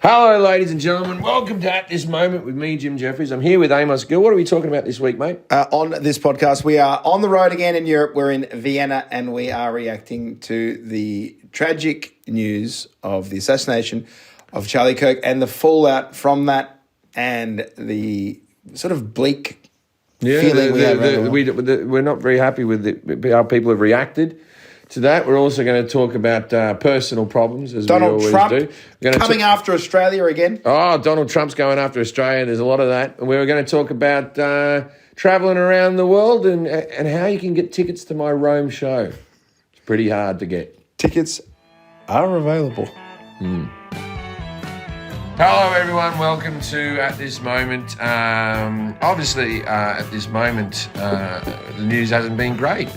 Hello, ladies and gentlemen. Welcome to At This Moment with me, Jim Jefferies. I'm here with Amos Gill. What are we talking about this week, mate? On this podcast, we are on the road again in Europe. We're in Vienna and we are reacting to the tragic news of the assassination of Charlie Kirk and the fallout from that and the sort of bleak feeling we had around the world. We're not very happy with how people have reacted to that. We're also going to talk about personal problems, as Donald we always Trump do. coming after Australia again. Oh, Donald Trump's going after Australia. There's a lot of that. And we're going to talk about travelling around the world and how you can get tickets to my Rome show. It's pretty hard to get. Tickets are available. Hello, everyone. Welcome to At This Moment. Obviously, at this moment, the news hasn't been great.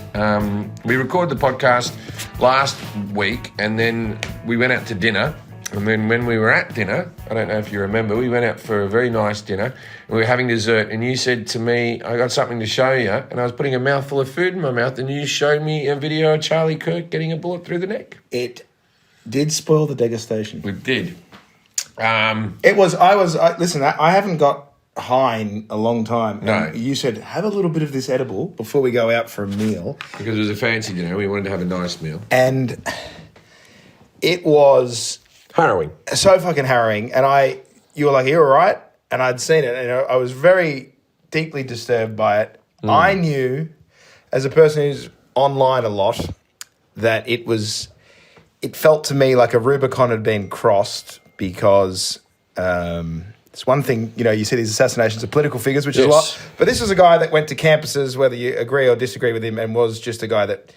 We recorded the podcast last week, and then we went out to dinner. And then when we were at dinner, I don't know if you remember, we went out for a very nice dinner. And we were having dessert, and you said to me, I got something to show you. And I was putting a mouthful of food in my mouth, and you showed me a video of Charlie Kirk getting a bullet through the neck. It did spoil the degustation. It did. Listen, I haven't got high in a long time. No. And you said, have a little bit of this edible before we go out for a meal. Because it was a fancy dinner. We wanted to have a nice meal. And it was Harrowing. so fucking harrowing. And you were like, are you all right? And I'd seen it. And I was very deeply disturbed by it. I knew, as a person who's online a lot, that it felt to me like a Rubicon had been crossed. Because it's one thing, you see these assassinations of political figures, which is a lot. But this was a guy that went to campuses, whether you agree or disagree with him, and was just a guy that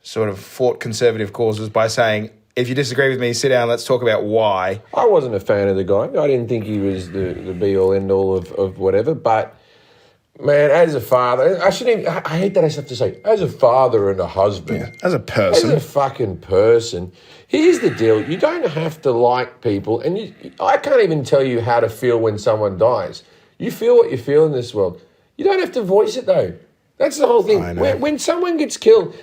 sort of fought conservative causes by saying, if you disagree with me, sit down, let's talk about why. I wasn't a fan of the guy. I didn't think he was the be-all, end-all of whatever. But, man, as a father, I hate that I have to say, as a father and a husband. As a person. As a fucking person. Here's the deal. You don't have to like people. And I can't even tell you how to feel when someone dies. You feel what you feel in this world. You don't have to voice it, though. That's the whole thing. When someone gets killed,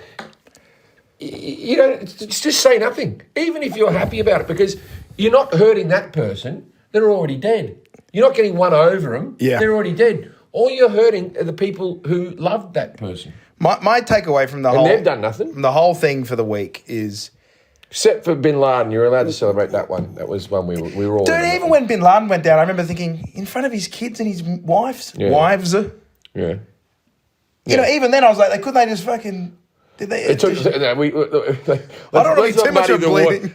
just say nothing. Even if you're happy about it. Because you're not hurting that person. They're already dead. You're not getting one over them. Yeah. They're already dead. All you're hurting are the people who loved that person. My takeaway from and they've done nothing. From the whole thing for the week is... Except for Bin Laden, you're allowed to celebrate that one. That was one we were all... Dude, even when Bin Laden went down, I remember thinking, in front of his kids and his wives. Yeah. You know, even then I was like, couldn't they just fucking... Did they... I don't want to be too much of a bleeding...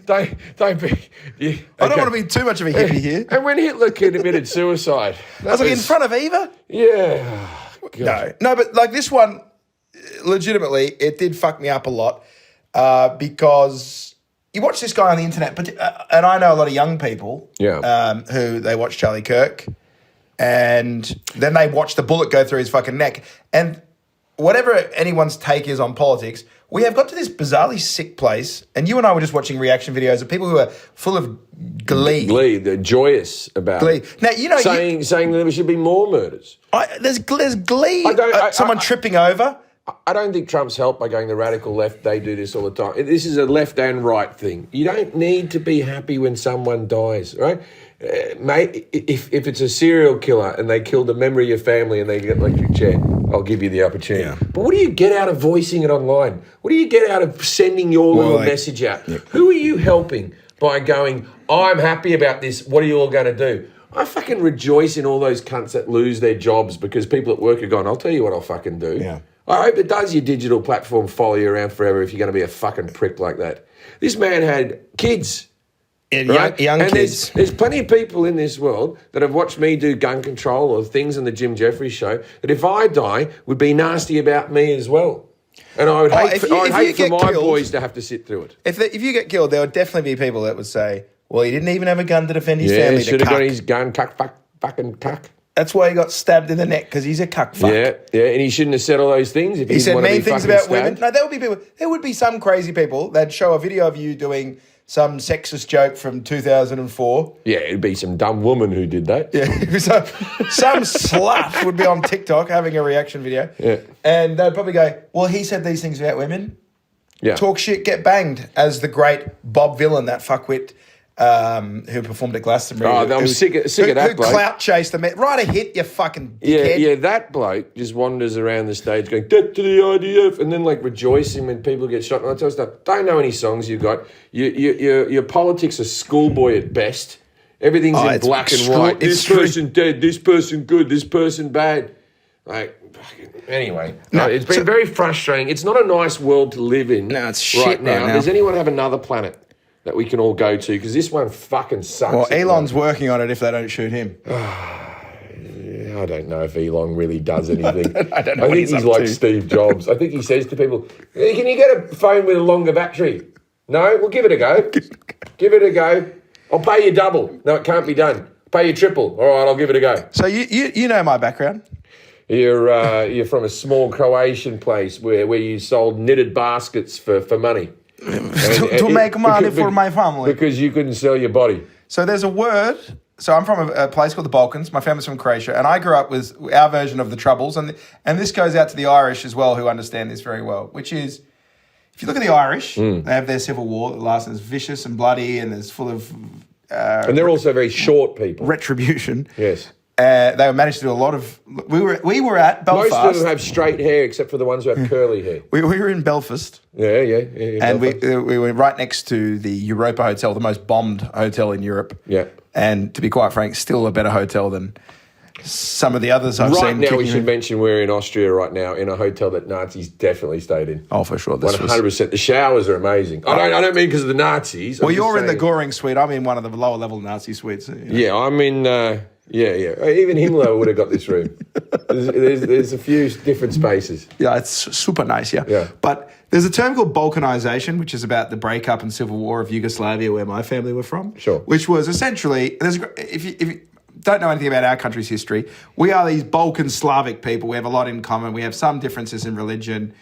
Don't be... Yeah, I don't want to be too much of a hippie here. And when Hitler committed suicide... I was like, in front of Eva? Yeah. No, but like this one, legitimately, it did fuck me up a lot because... You watch this guy on the internet, but and I know a lot of young people who they watch Charlie Kirk and then they watch the bullet go through his fucking neck. And whatever anyone's take is on politics, we have got to this bizarrely sick place, and you and I were just watching reaction videos of people who are full of glee. They're joyous about it. Now, saying there should be more murders. There's glee. Someone tripping over. I don't think Trump's helped by going the radical left. They do this all the time. This is a left and right thing. You don't need to be happy when someone dies, right? Mate, if it's a serial killer and they kill the memory of your family and they get electric chair, I'll give you the opportunity. Yeah. But what do you get out of voicing it online? What do you get out of sending your little message out? Yeah. Who are you helping by going, I'm happy about this, what are you all going to do? I fucking rejoice in all those cunts that lose their jobs because people at work are going, I'll tell you what I'll fucking do. Yeah. I hope it does your digital platform follow you around forever if you're going to be a fucking prick like that. This man had kids. Right? Young kids. There's plenty of people in this world that have watched me do gun control or things on the Jim Jefferies show that if I die would be nasty about me as well. And I would hate for my boys to have to sit through it. If you get killed, there would definitely be people that would say, well, he didn't even have a gun to defend his family. Yeah, should have got his gun, fucking cuck. That's why he got stabbed in the neck, because he's a cuck fuck. Yeah, and he shouldn't have said all those things if he said mean things about women. No, there would be people. There would be some crazy people that'd show a video of you doing some sexist joke from 2004. Yeah, it'd be some dumb woman who did that. Yeah, some slut would be on TikTok having a reaction video. Yeah, and they'd probably go, "Well, he said these things about women. Yeah, talk shit, get banged." As the great Bob Villain, that fuckwit who performed at Glastonbury. Oh, I'm sick of that who bloke. clout chased them. Write a hit, you fucking dickhead. Yeah, that bloke just wanders around the stage going, "Death to the IDF," and then like rejoicing when people get shot and all that sort of stuff. Don't know any songs you got. Your politics are schoolboy at best. Everything's in black and white. This person dead, this person good, this person bad. Like, anyway, it's been very frustrating. It's not a nice world to live in. No, it's shit now. right now. Does anyone have another planet that we can all go to? Because this one fucking sucks. Well, Elon's working on it if they don't shoot him. I don't know if Elon really does anything. I don't know I what think he's up like to. Steve Jobs. I think he says to people, "Hey, can you get a phone with a longer battery?" No? Well, give it a go. Give it a go. I'll pay you double. No, it can't be done. Pay you triple. All right, I'll give it a go. So you know my background. You're from a small Croatian place where you sold knitted baskets for money. to make money for my family. Because you couldn't sell your body. So there's a word. So I'm from a place called the Balkans. My family's from Croatia, and I grew up with our version of the Troubles, and this goes out to the Irish as well, who understand this very well. Which is, if you look at the Irish, they have their civil war that lasts and is vicious and bloody, and is full of and they're also very short people. retribution. Yes. They managed to do a lot of. We were at Belfast. Most of them have straight hair, except for the ones who have curly hair. We were in Belfast. Yeah. And Belfast. we were right next to the Europa Hotel, the most bombed hotel in Europe. Yeah. And to be quite frank, still a better hotel than some of the others I've seen. Right now, we kicking should in. mention we're in Austria right now in a hotel that Nazis definitely stayed in. Oh, for sure. This was, 100%. The showers are amazing. I don't mean because of the Nazis. well, you're in the Goring suite. I'm in one of the lower level Nazi suites. You know. Yeah, I'm in. Yeah. Even Himmler would have got this room. There's a few different spaces. Yeah, it's super nice, yeah. But there's a term called Balkanization, which is about the breakup and civil war of Yugoslavia, where my family were from. Sure. Which was essentially, if you don't know anything about our country's history, we are these Balkan Slavic people. We have a lot in common. We have some differences in religion,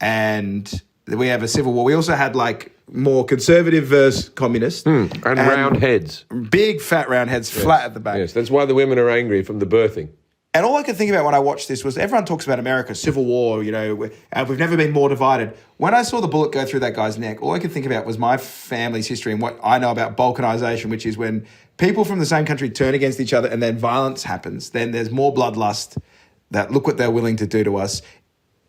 and we have a civil war. We also had like more conservative versus communist. And round heads. Big fat round heads, flat at the back. Yes, that's why the women are angry from the birthing. And all I could think about when I watched this was everyone talks about America, Civil War, you know, we've never been more divided. When I saw the bullet go through that guy's neck, all I could think about was my family's history and what I know about Balkanization, which is when people from the same country turn against each other and then violence happens. Then there's more bloodlust that look what they're willing to do to us.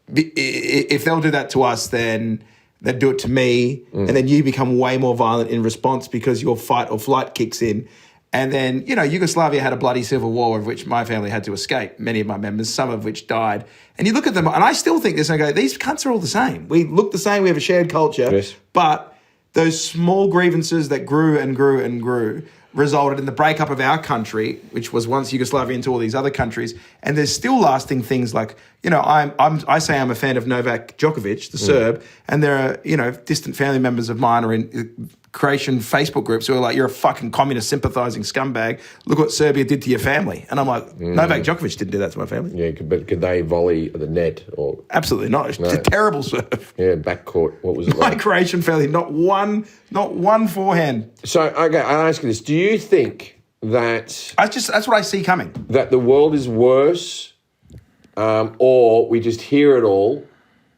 If they'll do that to us, then they'd do it to me. And then you become way more violent in response because your fight or flight kicks in. And then, you know, Yugoslavia had a bloody civil war of which my family had to escape, many of my members, some of which died. And you look at them, and I still think this, and I go, these cunts are all the same. We look the same, we have a shared culture. Yes. But those small grievances that grew and grew and grew resulted in the breakup of our country, which was once Yugoslavia, into all these other countries. And there's still lasting things like, you know, I say I'm a fan of Novak Djokovic, the Serb, and there are, you know, distant family members of mine are in Croatian Facebook groups who are like, you're a fucking communist sympathising scumbag. Look what Serbia did to your family. And I'm like, Novak Djokovic didn't do that to my family. Yeah, but could they volley at the net? Or Absolutely not. It's a terrible serve. Yeah, backcourt. What was it My like? Croatian family, not one forehand. So, okay, I'll ask you this. Do you think that That's what I see coming. that the world is worse or we just hear it all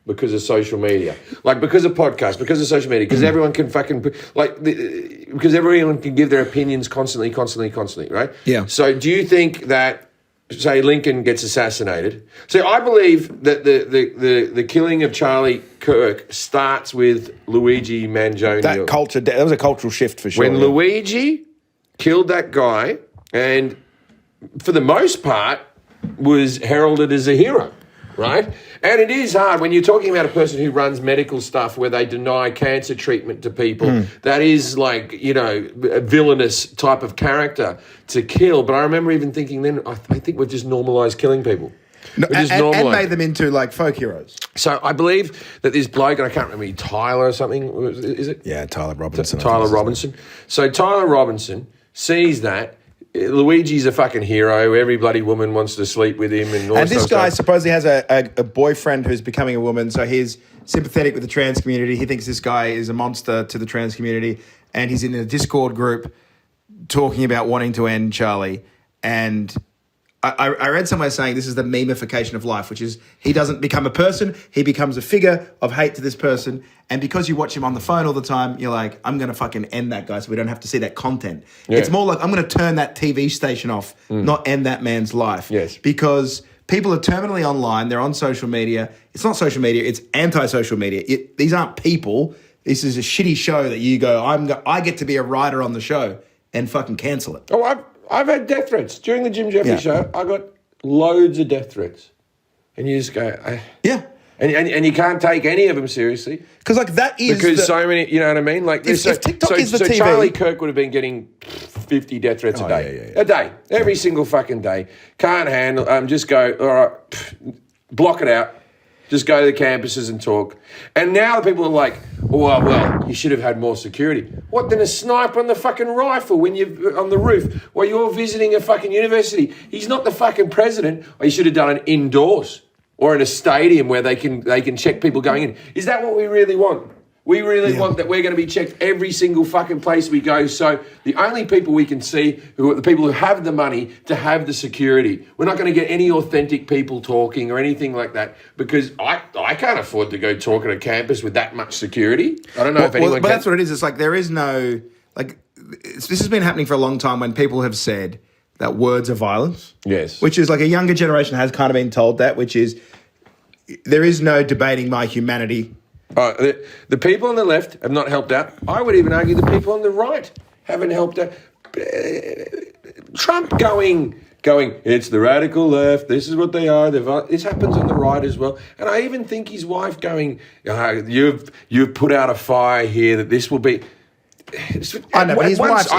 because of social media? Like, because of podcasts, because of social media, because everyone can fucking, because everyone can give their opinions constantly, right? Yeah. So do you think that, say, Lincoln gets assassinated? So I believe that the killing of Charlie Kirk starts with Luigi Mangione. That was a cultural shift for sure. When Luigi killed that guy, and for the most part was heralded as a hero, right? And it is hard when you're talking about a person who runs medical stuff where they deny cancer treatment to people. That is like, you know, a villainous type of character to kill. But I remember even thinking then, I think we've just normalised killing people. And made them into like folk heroes. So I believe that this bloke, and I can't remember, Tyler or something, is it? Yeah, Tyler Robinson. Tyler Robinson. So Tyler Robinson sees that Luigi's a fucking hero. Every bloody woman wants to sleep with him, and all And that this sort of guy stuff. supposedly has a boyfriend who's becoming a woman, so he's sympathetic with the trans community. He thinks this guy is a monster to the trans community, and he's in a Discord group talking about wanting to end Charlie. And I read somewhere saying this is the memification of life, which is he doesn't become a person, he becomes a figure of hate to this person. And because you watch him on the phone all the time, you're like, I'm going to fucking end that guy so we don't have to see that content. Yeah. It's more like I'm going to turn that TV station off, not end that man's life. Yes. Because people are terminally online, they're on social media. It's not social media, it's anti-social media. These aren't people. This is a shitty show that you go, I get to be a writer on the show and fucking cancel it. Oh, I've had death threats. During the Jim Jefferies show, I got loads of death threats. And you just go... Yeah. And you can't take any of them seriously. Because like that is... Because so many... You know what I mean? Like if TikTok is the TV... So Charlie Kirk would have been getting 50 death threats a day. Yeah. A day. Every single fucking day. Can't handle... just go, all right, block it out. Just go to the campuses and talk. And now the people are like, well, you should have had more security. What, then a sniper on the fucking rifle when you're on the roof while you're visiting a fucking university? He's not the fucking president. Or you should have done it indoors or in a stadium where they can check people going in. Is that what we really want? We really want that we're going to be checked every single fucking place we go. So the only people we can see who are the people who have the money to have the security. We're not going to get any authentic people talking or anything like that because I can't afford to go talk at a campus with that much security. I don't know if anyone can. But that's what it is. It's like there is no... like this has been happening for a long time when people have said that words are violence. Yes. Which is like a younger generation has kind of been told that, which is there is no debating my humanity. The people on the left have not helped out. I would even argue the people on the right haven't helped out. Trump going, it's the radical left, this is what they are. This happens on the right as well. And I even think his wife going, you've put out a fire here that this will be... I know, but his wife's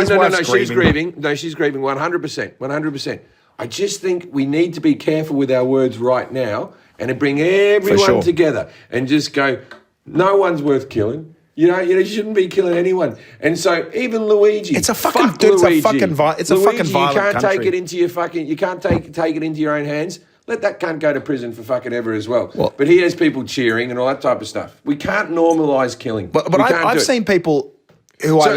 she's grieving. No, she's grieving 100%. I just think we need to be careful with our words right now and bring everyone together and just go... No one's worth killing. You shouldn't be killing anyone. And so even Luigi, it's a fucking violent you can't country. take it into your fucking. You can't take it into your own hands. Let that cunt go to prison for fucking ever as well. But he has people cheering and all that type of stuff. We can't normalise killing. But I've seen people who I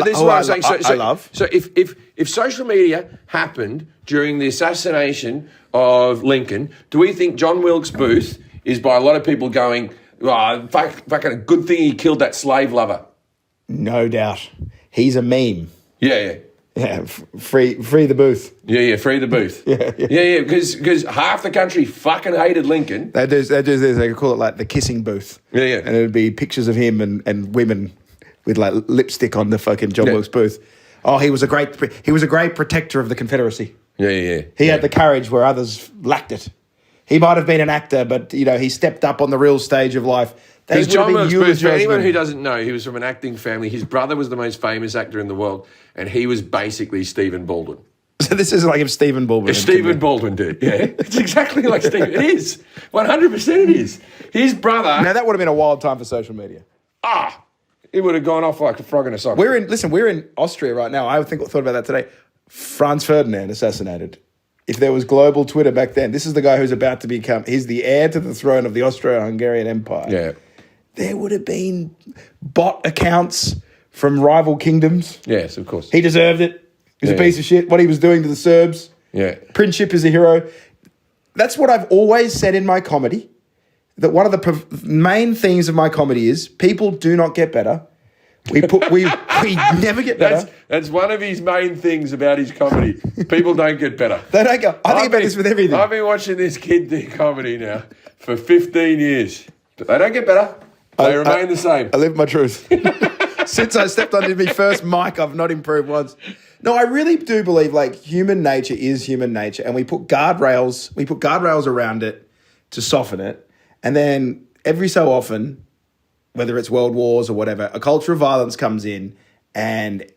love. So if social media happened during the assassination of Lincoln, do we think John Wilkes Booth is by a lot of people going? Oh, fucking a good thing he killed that slave lover. No doubt. He's a meme. Yeah. Yeah, free the booth. Yeah, free the booth. Yeah, because half the country fucking hated Lincoln. They do this. They could call it like the kissing booth. Yeah. And it would be pictures of him and women with like lipstick on the fucking John Wilkes Booth. Oh, he was a great protector of the Confederacy. Yeah. He had the courage where others lacked it. He might have been an actor, but he stepped up on the real stage of life. Because John Wilkes Booth, for anyone who doesn't know, he was from an acting family. His brother was the most famous actor in the world, and he was basically Stephen Baldwin. So this is like if Stephen Baldwin... If Stephen Baldwin did, yeah. It's exactly like Stephen. It is. 100% it is. His brother... Now, that would have been a wild time for social media. It would have gone off like a frog in a sock. We're in Austria right now. I thought about that today. Franz Ferdinand assassinated. If there was global Twitter back then, this is the guy who's about to become... He's the heir to the throne of the Austro-Hungarian Empire. Yeah. There would have been bot accounts from rival kingdoms. Yes, of course. He deserved it. He was a piece of shit. What he was doing to the Serbs. Yeah. Princip is a hero. That's what I've always said in my comedy. That one of the main themes of my comedy is people do not get better. We never get better. That's one of his main things about his comedy. People don't get better. They don't go. I think about this with everything. I've been watching this kid do comedy now for 15 years. But they don't get better. They remain the same. I live my truth. Since I stepped onto my first mic, I've not improved once. No, I really do believe like human nature is human nature, and we put guardrails around it to soften it, and then every so often, whether it's world wars or whatever, a culture of violence comes in, and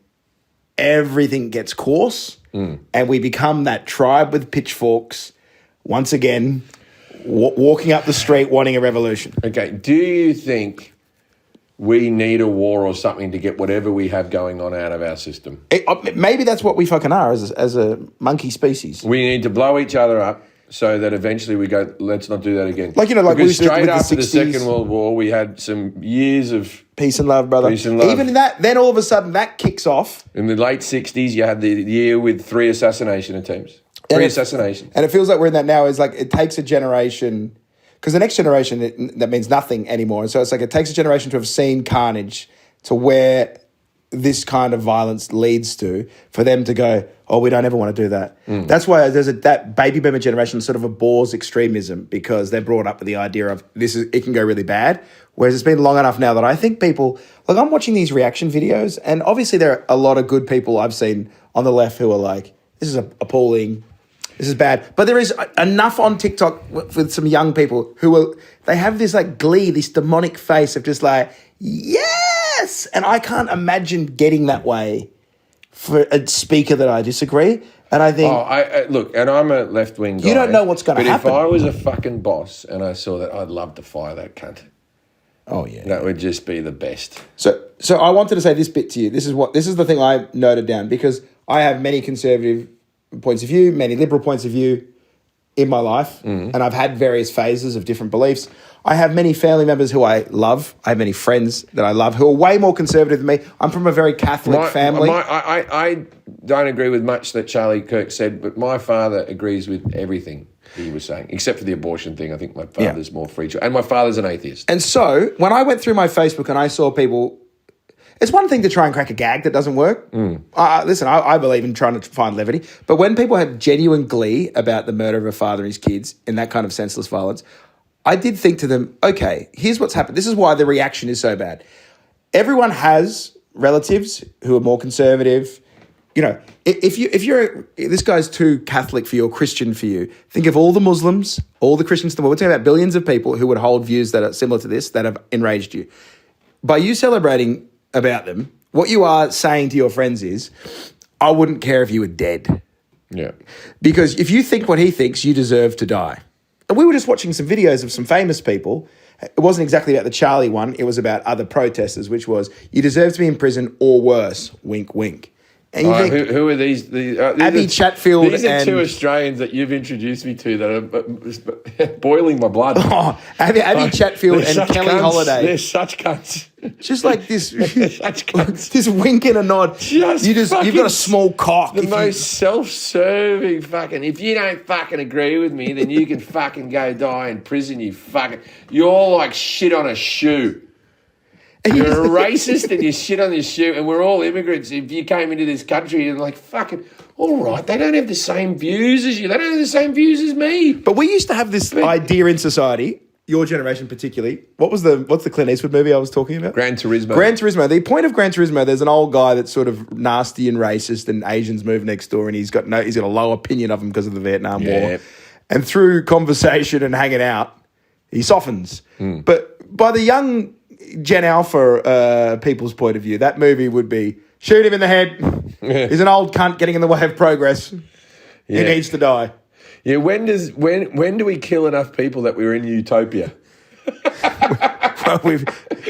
everything gets coarse, and we become that tribe with pitchforks once again. Walking up the street wanting a revolution. Okay, do you think we need a war or something to get whatever we have going on out of our system? Maybe that's what we fucking are as a monkey species. We need to blow each other up so that eventually we go, let's not do that again. Because straight after the Second World War, we had some years of... Peace and love, brother. Peace and love. Even in that, then all of a sudden that kicks off. In the late 60s, you had the year with 3 assassination attempts. Pre-assassination. And it feels like we're in that now. Is like it takes a generation, because the next generation, that means nothing anymore. And so it's like it takes a generation to have seen carnage to where this kind of violence leads to, for them to go, oh, we don't ever want to do that. That's why that baby boomer generation sort of abhors extremism, because they're brought up with the idea of it can go really bad. Whereas it's been long enough now that I think people, like I'm watching these reaction videos, and obviously there are a lot of good people I've seen on the left who are like, this is appalling, this is bad. But there is enough on TikTok with some young people they have this like glee, this demonic face of just like, yes! And I can't imagine getting that way for a speaker that I disagree. And I think... look, and I'm a left-wing guy. You don't know what's going to happen. But if I was a fucking boss and I saw that, I'd love to fire that cunt. Oh, yeah. That would just be the best. So I wanted to say this bit to you. This is the thing I noted down, because I have many conservative points of view, many liberal points of view in my life, and I've had various phases of different beliefs. I have many family members who I love. I have many friends that I love who are way more conservative than me. I'm from a very Catholic family. I don't agree with much that Charlie Kirk said, but my father agrees with everything he was saying, except for the abortion thing. I think my father's more free choice. And my father's an atheist. And so when I went through my Facebook and I saw people... It's one thing to try and crack a gag that doesn't work. Listen, I believe in trying to find levity. But when people have genuine glee about the murder of a father and his kids in that kind of senseless violence, I did think to them, okay, here's what's happened. This is why the reaction is so bad. Everyone has relatives who are more conservative. You know, if you're this guy's too Catholic for you or Christian for you, think of all the Muslims, all the Christians in the world. We're talking about billions of people who would hold views that are similar to this, that have enraged you. By you celebrating about them, what you are saying to your friends is, I wouldn't care if you were dead. Yeah. Because if you think what he thinks, you deserve to die. And we were just watching some videos of some famous people. It wasn't exactly about the Charlie one. It was about other protesters, which was, you deserve to be in prison or worse, wink, wink. And you think, who are these? Abby Chatfield. These are two Australians that you've introduced me to that are boiling my blood. Oh, Abby Chatfield and Kelly cunts. Holiday. They're such cunts. Just like this, such cunts. This wink and a nod. You've got a small cock. The most self-serving fucking. If you don't fucking agree with me, then you can fucking go die in prison. You're like shit on a shoe. You're a racist and you shit on this shoe, and we're all immigrants. If you came into this country and like, fucking, all right, they don't have the same views as you. They don't have the same views as me. But we used to have this idea in society, your generation particularly. What's the Clint Eastwood movie I was talking about? Gran Turismo. Gran Turismo. The point of Gran Turismo, there's an old guy that's sort of nasty and racist, and Asians move next door, and he's got a low opinion of them because of the Vietnam War. And through conversation and hanging out, he softens. But by the young Gen Alpha people's point of view, that movie would be, shoot him in the head. He's an old cunt getting in the way of progress. He needs to die. Yeah, when do we kill enough people that we're in utopia? Well,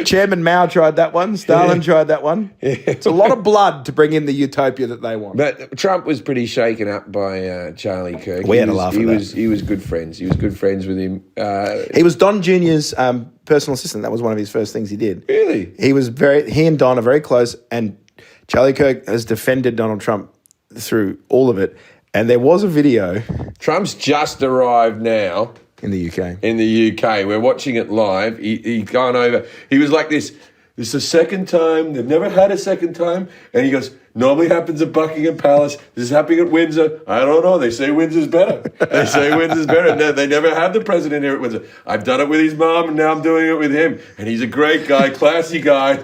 Chairman Mao tried that one. Stalin tried that one. It's a lot of blood to bring in the utopia that they want. But Trump was pretty shaken up by Charlie Kirk. We had a laugh at that. He was good friends. He was good friends with him. He was Don Jr.'s personal assistant. That was one of his first things he did. Really? He and Don are very close, and Charlie Kirk has defended Donald Trump through all of it. And there was a video. Trump's just arrived now. In the UK. In the UK. We're watching it live. He'd gone over. He was like this. This is the second time. They've never had a second time. And he goes, normally happens at Buckingham Palace. This is happening at Windsor. I don't know. They say Windsor's better. They say Windsor's better. No, they never had the president here at Windsor. I've done it with his mom, and now I'm doing it with him. And he's a great guy, classy guy.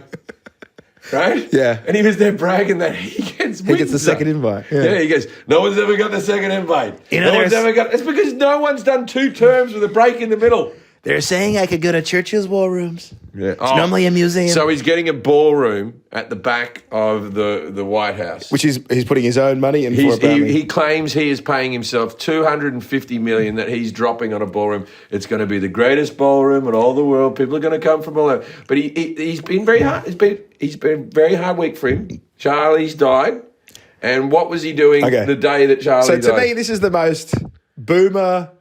Right? Yeah. And he was there bragging that he gets the second invite. Yeah, he goes, no one's ever got the second invite. No one's ever got... It's because no one's done 2 terms with a break in the middle. They're saying I could go to Churchill's war rooms. Yeah. It's normally a museum. So he's getting a ballroom at the back of the White House. Which he's putting his own money in for. He claims he is paying himself $250 million that he's dropping on a ballroom. It's going to be the greatest ballroom in all the world. People are going to come from all over. But he's been very hard. He's been a very hard week for him. Charlie's died. And what was he doing the day that Charlie died? So to me, this is the most boomer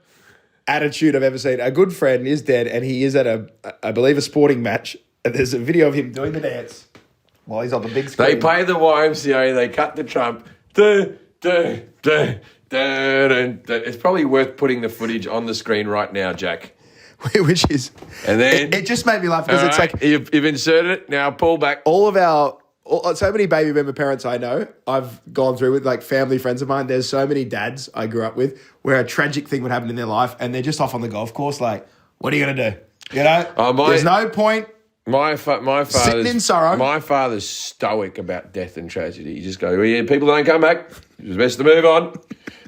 attitude I've ever seen. A good friend is dead, and he is at I believe, a sporting match. And there's a video of him doing the dance while he's on the big screen. They pay the YMCA, they cut the Trump. It's probably worth putting the footage on the screen right now, Jack. Which is, and then it just made me laugh because it's right, like you've inserted it now. Pull back. So many baby boomer parents I know, I've gone through with like family friends of mine. There's so many dads I grew up with where a tragic thing would happen in their life, and they're just off on the golf course. Like, what are you gonna do? You know, there's no point. My father's sitting in sorrow. My father's stoic about death and tragedy. You just go, well, yeah, people don't come back. It's best to move on.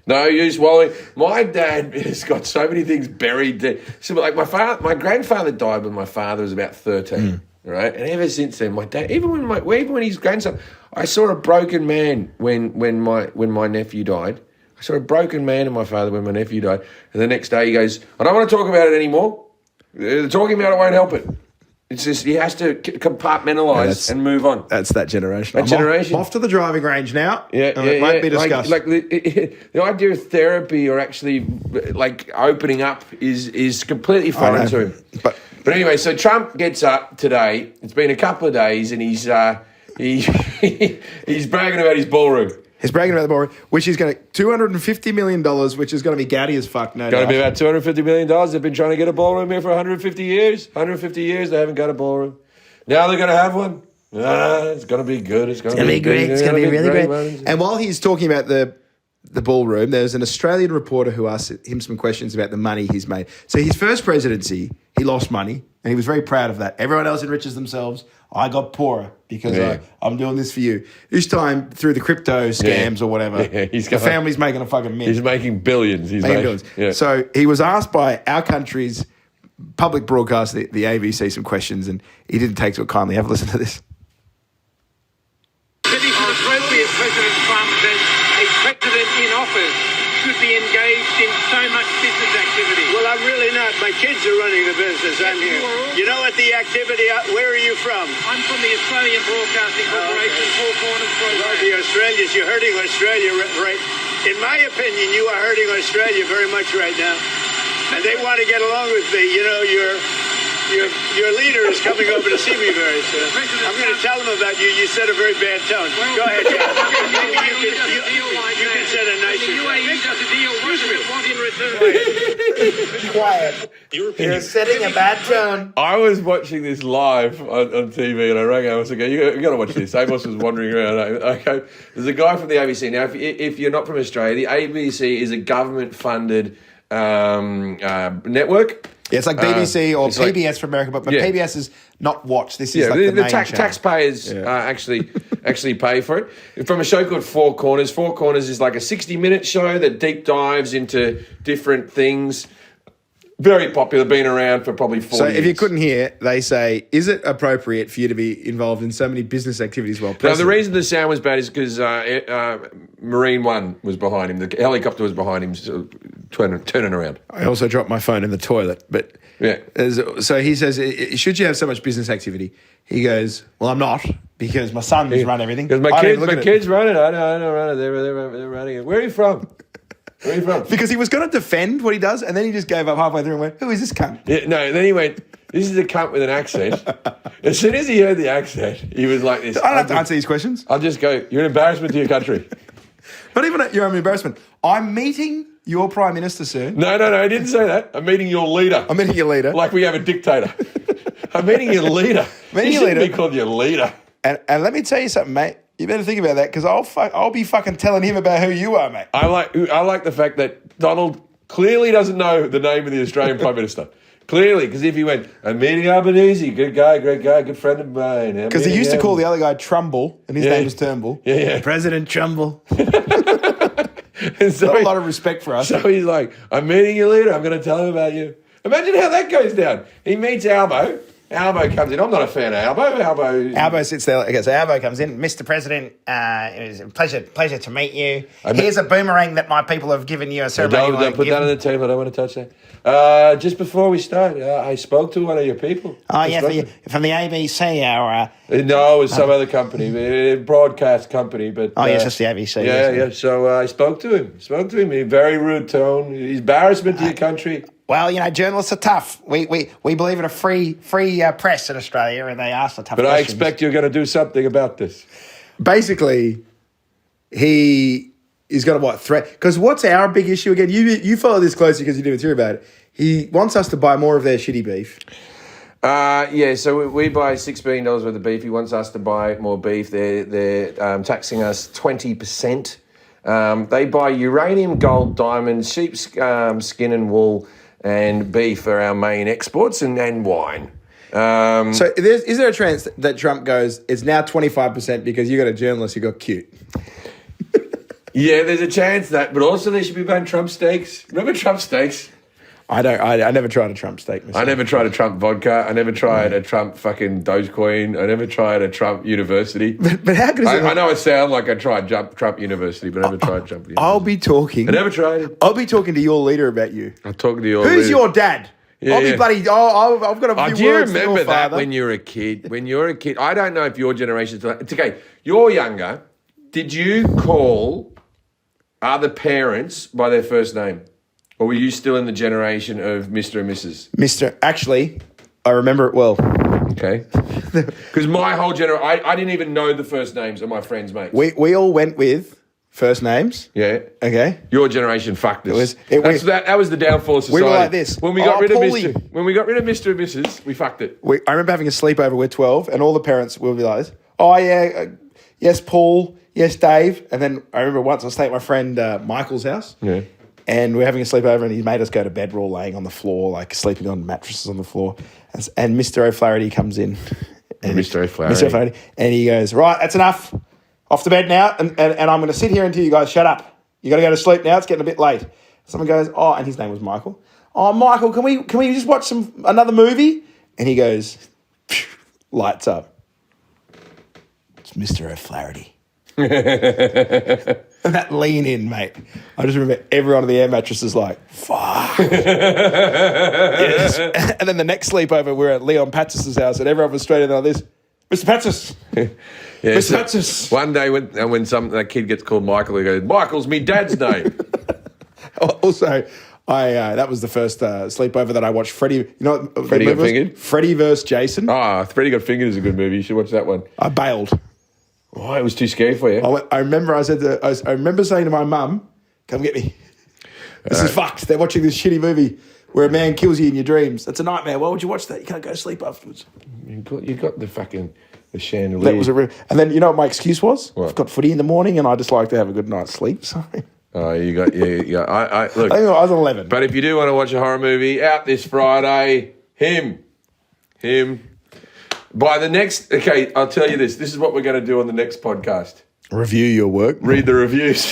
No use wallowing. My dad has got so many things buried there. So, like my grandfather died when my father was about 13. Right, and ever since then, my dad, even when his grandson, I saw a broken man when my nephew died. I saw a broken man in my father when my nephew died, and the next day he goes, "I don't want to talk about it anymore. Talking about it won't help it." It's just he has to compartmentalise and move on. That's that generation. I'm off to the driving range now. It won't be discussed. Like the idea of therapy or actually like opening up is completely foreign to him. But anyway, so Trump gets up today. It's been a couple of days, and he's he's bragging about his ballroom. He's bragging about the ballroom, which is going to $250 million, which is going to be gaudy as fuck. No, going to be about $250 million. They've been trying to get a ballroom here for 150 years. 150 years, they haven't got a ballroom. Now they're going to have one. It's going to be good. It's going to be great. It's going to be really great. And while he's talking about the ballroom, there's an Australian reporter who asked him some questions about the money he's made. So his first presidency, he lost money, and he was very proud of that. Everyone else enriches themselves. I got poorer because I'm doing this for you. This time, through the crypto scams or whatever, the family's making a fucking mint. He's making billions. He's making billions. Yeah. So he was asked by our country's public broadcast, the ABC, some questions, and he didn't take to it kindly. Have a listen to this. It is appropriate, President Trump, that a president in office should be engaged in so much business activity. Well, I'm really not. My kids are running the business. I'm here. You know what the activity, where are you from? I'm from the Australian Broadcasting Corporation, Four Corners program. Well, the Australians, you're hurting Australia, right? In my opinion, you are hurting Australia very much right now. And they want to get along with me. You know, your leader is coming over to see me very soon. I'm going to tell him about you. You set a very bad tone. Go ahead, John. Maybe you can set a nicer tone. The UAE does a deal. What does it want in return? Quiet. You're setting a bad tone. I was watching this live on TV, and I rang Amos and go, you got to watch this. Amos was wandering around. Okay, there's a guy from the ABC. Now, if you're not from Australia, the ABC is a government-funded network. Yeah, it's like BBC or PBS for America, but PBS is not watched. This is like the main taxpayers actually pay for it. From a show called Four Corners. Four Corners is like a 60-minute show that deep dives into different things. Very popular, been around for probably 40 years. So if you couldn't hear, they say, is it appropriate for you to be involved in so many business activities while president? Now, the reason the sound was bad is because Marine One was behind him. The helicopter was behind him, turning around. I also dropped my phone in the toilet. But so he says, should you have so much business activity? He goes, well, I'm not, because my sons run everything. Because my kids run it. I don't run it. They're running it. Where are you from? Where are you from? Because he was going to defend what he does, and then he just gave up halfway through and went, who is this cunt? Yeah, no, then he went, this is a cunt with an accent. As soon as he heard the accent, he was like this. I don't have to answer these questions. I'll just go, you're an embarrassment to your country. Not even your own embarrassment. I'm meeting your Prime Minister, sir. No, I didn't say that. I'm meeting your leader. I'm meeting your leader. Like we have a dictator. I'm meeting your leader. Meeting you your leader. Be called your leader. And let me tell you something, mate. You better think about that, because I'll be fucking telling him about who you are, mate. I like the fact that Donald clearly doesn't know the name of the Australian Prime Minister. Clearly, because if he went, I'm meeting Albanese, good guy, great guy, good friend of mine. Because he used to call the other guy Trumbull, and his name was Turnbull. Yeah. President Trumbull. And so got a lot of respect for us. So he's like, I'm meeting your leader, I'm going to tell him about you. Imagine how that goes down. He meets Albo. Albo comes in. I'm not a fan of Albo. Albo sits there. Okay, so Albo comes in. Mr. President, it was a pleasure to meet you. Here's a boomerang that my people have given you. A ceremony. Don't put that on the table. I don't want to touch that. Just before we start, I spoke to one of your people. Oh, yeah, from the ABC. No, it was some other company, a broadcast company. But yes, it's the ABC. Yeah. So I spoke to him. In a very rude tone. Embarrassment to your country. Well, journalists are tough. We believe in a free press in Australia, and they ask the tough questions. But I expect you're going to do something about this. Basically, he he's got a what threat? Because what's our big issue again? You follow this closely because you do material about it. He wants us to buy more of their shitty beef. So we buy $6 billion worth of beef. He wants us to buy more beef. They're taxing us 20%. They buy uranium, gold, diamonds, sheep skin and wool, and beef are our main exports, and wine. So is there a chance that Trump goes, it's now 25% because you got a journalist who got cute? Yeah, there's a chance that, but also they should be buying Trump steaks. Remember Trump steaks? I never tried a Trump steak myself. I never tried a Trump vodka. I never tried a Trump fucking Dogecoin. I never tried a Trump university. But how good is it? I know I sound like I tried Trump University, but I never tried Trump University. I'll be talking. I never tried it. I'll be talking to your leader about you. I'm talking to your Who's leader. your dad? Yeah, I'll be bloody. I've got a few words do you for remember your that father. when you're a kid? When you're a kid, I don't know if your generation. It's okay. You're younger. Did you call other parents by their first name? Or were you still in the generation of Mr. and Mrs.? Actually, I remember it well. Okay. Because my whole generation, I didn't even know the first names of my friends' mates. We all went with first names. Yeah. Okay. Your generation fucked us. That was the downfall of society. We were like this. When we got rid of Mr. and Mrs., we fucked it. I remember having a sleepover with 12, and all the parents would be like this. Oh, yeah, yes, Paul, yes, Dave. And then I remember once I stayed at my friend Michael's house. Yeah. And we're having a sleepover, and he made us go to bed. We're all laying on the floor, like sleeping on mattresses on the floor. And Mr. O'Flaherty comes in. And Mr. O'Flaherty. And he goes, right, that's enough. Off to bed now. And I'm going to sit here until you guys shut up. You got to go to sleep now. It's getting a bit late. Someone goes, oh, and his name was Michael. Oh, Michael, can we just watch another movie? And he goes, lights up. It's Mr. O'Flaherty. And that lean in, mate. I just remember everyone on the air mattress is like, fuck. Yes. And then the next sleepover, we're at Leon Patsis' house, and everyone was straight in like this. Mr. Patsis. Yeah, Mr. Patsis. One day when that kid gets called Michael, he goes, Michael's me dad's name. Also, that was the first sleepover that I watched. Freddie, you know what Freddie got fingered? Freddie versus Jason. Freddie Got Fingered is a good movie. You should watch that one. I bailed. Oh, it was too scary for you. I remember saying to my mum, come get me. This is fucked. They're watching this shitty movie where a man kills you in your dreams. That's a nightmare. Why would you watch that? You can't go to sleep afterwards. You got the chandelier. That was and then you know what my excuse was? What? I've got footy in the morning and I just like to have a good night's sleep. So. Oh, you got. Look, I think I was 11. But if you do want to watch a horror movie, out this Friday, him. By the next, okay, I'll tell you this. This is what we're going to do on the next podcast. Review your work. Read the reviews.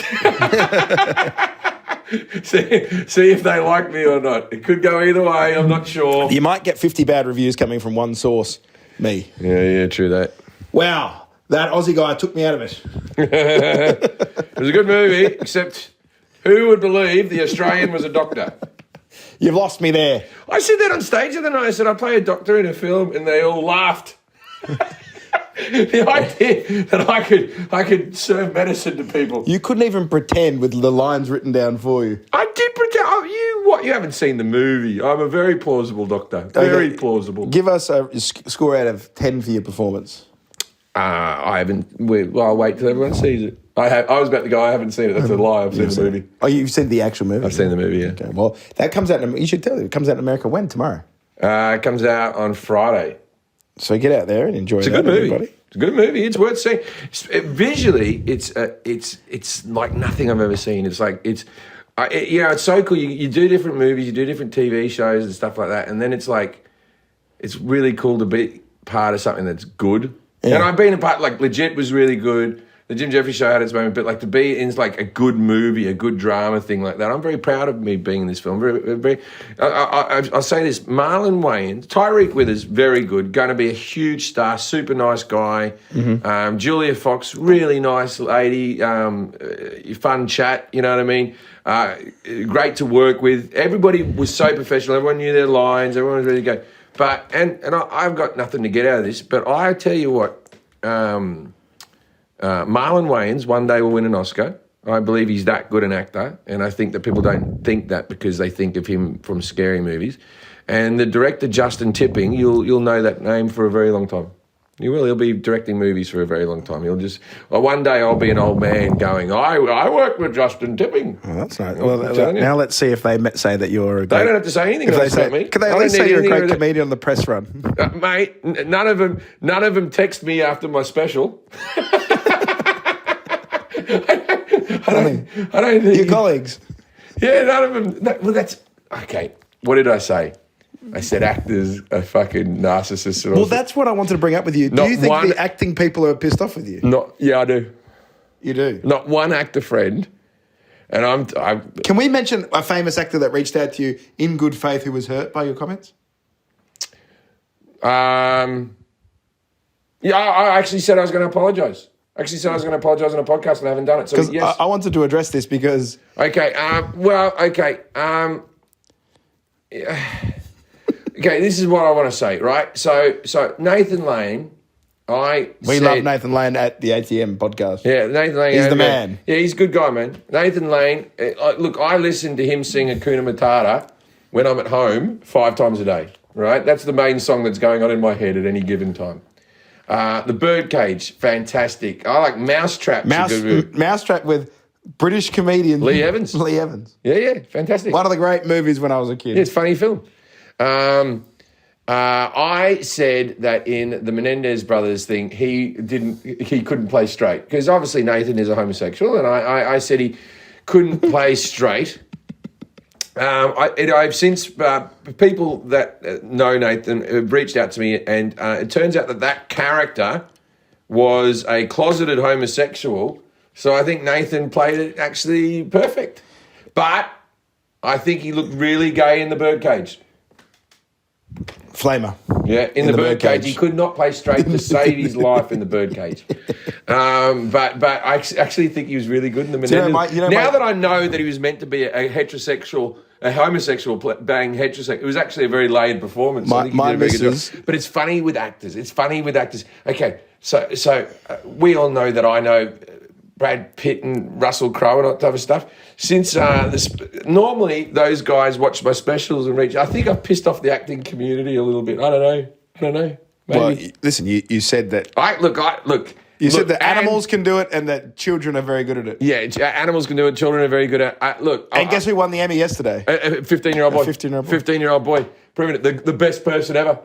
see if they like me or not. It could go either way. I'm not sure. You might get 50 bad reviews coming from one source. Me. Yeah, true that. Wow, that Aussie guy took me out of it. It was a good movie, except who would believe the Australian was a doctor? You've lost me there. I said that on stage the other night. I said I play a doctor in a film, and they all laughed. The idea that I could serve medicine to people. You couldn't even pretend with the lines written down for you. I did pretend. You haven't seen the movie. I'm a very plausible doctor. Very plausible. Give us a score out of 10 for your performance. I haven't. I'll wait till everyone sees it. I was about to go. I haven't seen it. That's a lie. I've seen the movie. Oh, you've seen the actual movie? I've seen the movie. Yeah. Okay. Well, that comes out. You should tell you. It comes out in America when? Tomorrow. It comes out on Friday. So get out there and enjoy. It's a good movie. Everybody. It's a good movie. It's worth seeing. Visually, it's like nothing I've ever seen. It's like it's so cool. You do different movies, you do different TV shows and stuff like that, and then it's like it's really cool to be part of something that's good. Yeah. And I've been a part. Like Legit was really good. The Jim Jefferies show had its moment, but like to be in like a good movie, a good drama thing like that, I'm very proud of me being in this film. I'll say this: Marlon Wayans, Tyreek Withers, very good, going to be a huge star, super nice guy. Mm-hmm. Julia Fox, really nice lady, fun chat. You know what I mean? Great to work with. Everybody was so professional. Everyone knew their lines. Everyone was really good. But I've got nothing to get out of this. But I tell you what. Marlon Wayans one day will win an Oscar. I believe he's that good an actor, and I think that people don't think that because they think of him from scary movies. And the director Justin Tipping, you'll know that name for a very long time. He will. He'll be directing movies for a very long time. He'll just... one day I'll be an old man going, I worked with Justin Tipping. Oh, that's nice. I'm telling Well, you. now let's see if they say that you're a great... They don't have to say anything If they else say, about me. can they I at don't least need say you're a anything great with it. comedian on the press run? Mate, none of them text me after my special. I don't think... Your colleagues. Yeah, none of them... No, well, that's... Okay, what did I say? I said actors are fucking narcissists. And Well, that's what I wanted to bring up with you. Do Not you think one- the acting people are pissed off with you? Yeah, I do. You do. Not one actor friend. And I'm Can we mention a famous actor that reached out to you in good faith who was hurt by your comments? yeah, I actually said I was going to apologise. I actually said I was going to apologise on a podcast and I haven't done it. So Because yes. I wanted to address this because... Okay. Okay, this is what I want to say, right? So Nathan Lane, We love Nathan Lane at the ATM podcast. Yeah, Nathan Lane. He's the man. Yeah, he's a good guy, man. Nathan Lane, look, I listen to him sing Hakuna Matata when I'm at home 5 times a day, right? That's the main song that's going on in my head at any given time. The Birdcage, fantastic. I like Mousetrap. Mousetrap with British comedian... Lee Evans. Lee Evans. Yeah, fantastic. One of the great movies when I was a kid. Yeah, it's a funny film. I said that in the Menendez brothers thing, he couldn't play straight because obviously Nathan is a homosexual, and I said he couldn't play straight. I've since people that know Nathan have reached out to me, and it turns out that character was a closeted homosexual. So I think Nathan played it actually perfect, but I think he looked really gay in the Birdcage. Flamer. Yeah, in the Birdcage. He could not play straight to save his life in the Birdcage. But I actually think he was really good in the Menendez. Now that I know that he was meant to be a homosexual bang heterosexual, it was actually a very laid performance. I think he did a very good job. But it's funny with actors. Okay, so we all know that I know Brad Pitt and Russell Crowe and that type of stuff. Since normally those guys watch my specials and reach. I think I've pissed off the acting community a little bit. I don't know. Maybe. Well, listen, you said that. You said that animals can do it and that children are very good at it. Yeah, animals can do it. Children are very good at it. And guess who won the Emmy yesterday? A 15-year-old boy. 15-year-old boy. Proving it. The best person ever.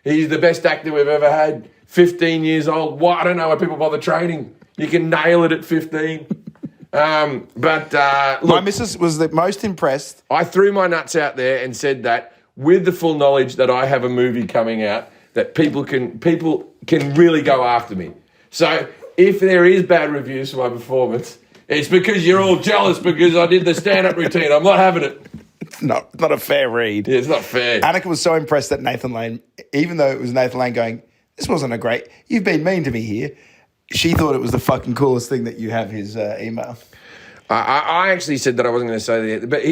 He's the best actor we've ever had. 15 years old. I don't know why people bother training. You can nail it at 15. My missus was the most impressed. I threw my nuts out there and said that with the full knowledge that I have a movie coming out that people can really go after me. So if there is bad reviews for my performance, it's because you're all jealous because I did the stand-up routine. I'm not having it. It's not a fair read. Yeah, it's not fair. Annika was so impressed that Nathan Lane, even though it was Nathan Lane going, this wasn't a great, you've been mean to me here. She thought it was the fucking coolest thing that you have his email. I actually said that I wasn't going to say that, but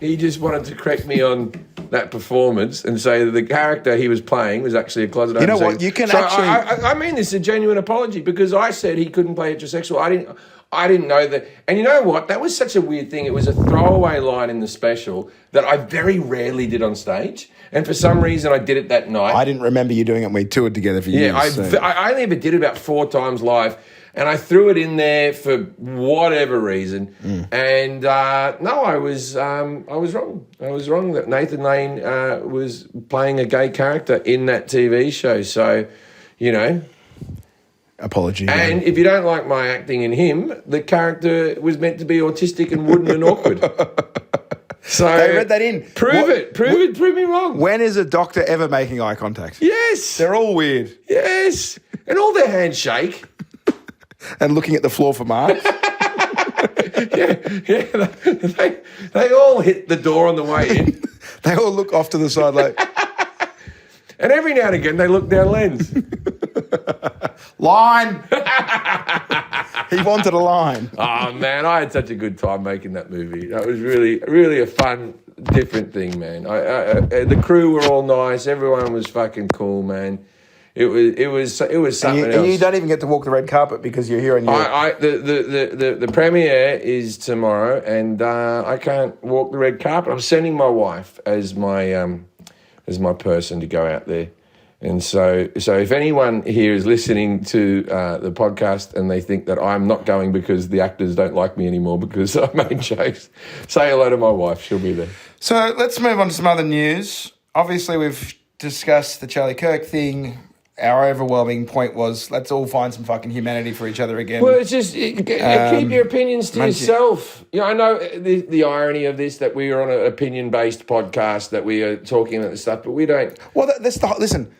he just wanted to correct me on that performance and say that the character he was playing was actually a closet. You know what? You can I mean this is a genuine apology because I said he couldn't play heterosexual. I didn't know that. And you know what? That was such a weird thing. It was a throwaway line in the special that I very rarely did on stage. And for some reason, I did it that night. I didn't remember you doing it when we toured together for years. Yeah, I only ever did it about 4 times live. And I threw it in there for whatever reason. And no, I was wrong. I was wrong that Nathan Lane was playing a gay character in that TV show. So, you know. Apology. And if you don't like my acting in him, the character was meant to be autistic and wooden and awkward. So they read that in. Prove me wrong. When is a doctor ever making eye contact? Yes. They're all weird. Yes. And all their hands shake. And looking at the floor for marks. They all hit the door on the way in. They all look off to the side like... And every now and again, they look down lens. Line! He wanted a line. Oh, man, I had such a good time making that movie. That was really, really a fun, different thing, man. The crew were all nice. Everyone was fucking cool, man. It was something else. And you don't even get to walk the red carpet because you're here on your... The premiere is tomorrow, and I can't walk the red carpet. I'm sending my wife as my person to go out there And so if anyone here is listening to the podcast and they think that I'm not going because the actors don't like me anymore because I made jokes, say hello to my wife. She'll be there. So let's move on to some other news. Obviously, we've discussed the Charlie Kirk thing. Our overwhelming point was let's all find some fucking humanity for each other again. Well, it's just keep your opinions to yourself. I know the irony of this, that we are on an opinion-based podcast, that we are talking about this stuff, but we don't. Well, listen,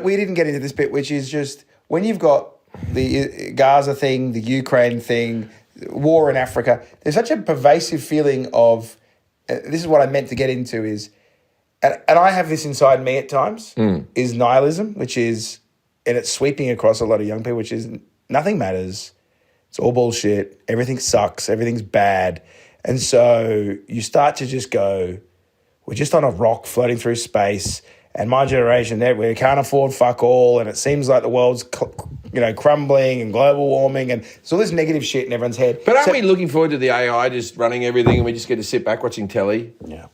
we didn't get into this bit, which is just when you've got the Gaza thing, the Ukraine thing, war in Africa, there's such a pervasive feeling of, this is what I meant to get into is, and I have this inside me at times, is nihilism, which is, and it's sweeping across a lot of young people, which is nothing matters. It's all bullshit. Everything sucks. Everything's bad. And so you start to just go, we're just on a rock floating through space. And my generation, we can't afford fuck all. And it seems like the world's, crumbling and global warming. And it's all this negative shit in everyone's head. But aren't we looking forward to the AI just running everything and we just get to sit back watching telly? Yeah.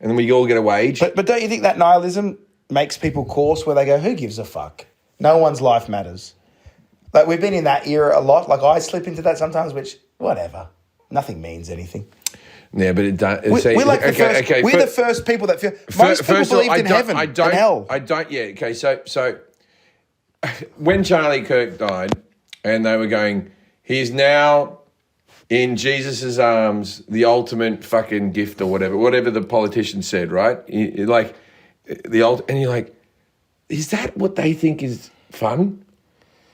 And then we all get a wage? But don't you think that nihilism makes people coarse where they go, who gives a fuck? No one's life matters. Like, we've been in that era a lot. Like, I slip into that sometimes, which, whatever. Nothing means anything. Yeah, but it does. We're like the first people that feel... Most people believed in heaven and hell. Okay, so when Charlie Kirk died and they were going, he's now in Jesus' arms, the ultimate fucking gift or whatever the politician said, right? And you're like, is that what they think is fun?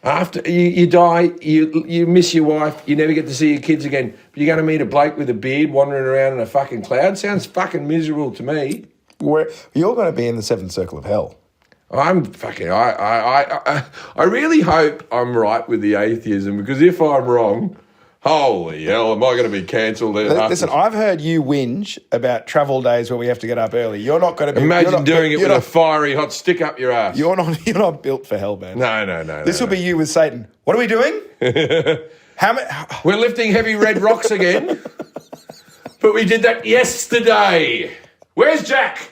After you die, you miss your wife, you never get to see your kids again, but you're going to meet a bloke with a beard wandering around in a fucking cloud? Sounds fucking miserable to me. You're going to be in the seventh circle of hell. I'm fucking... I really hope I'm right with the atheism, because if I'm wrong... Holy hell, am I going to be cancelled? Listen, I've heard you whinge about travel days where we have to get up early. You're not going to be... Imagine doing it with a fiery hot stick up your ass. You're not built for hell, man. No. This will be you with Satan. What are we doing? We're lifting heavy red rocks again. But we did that yesterday. Where's Jack?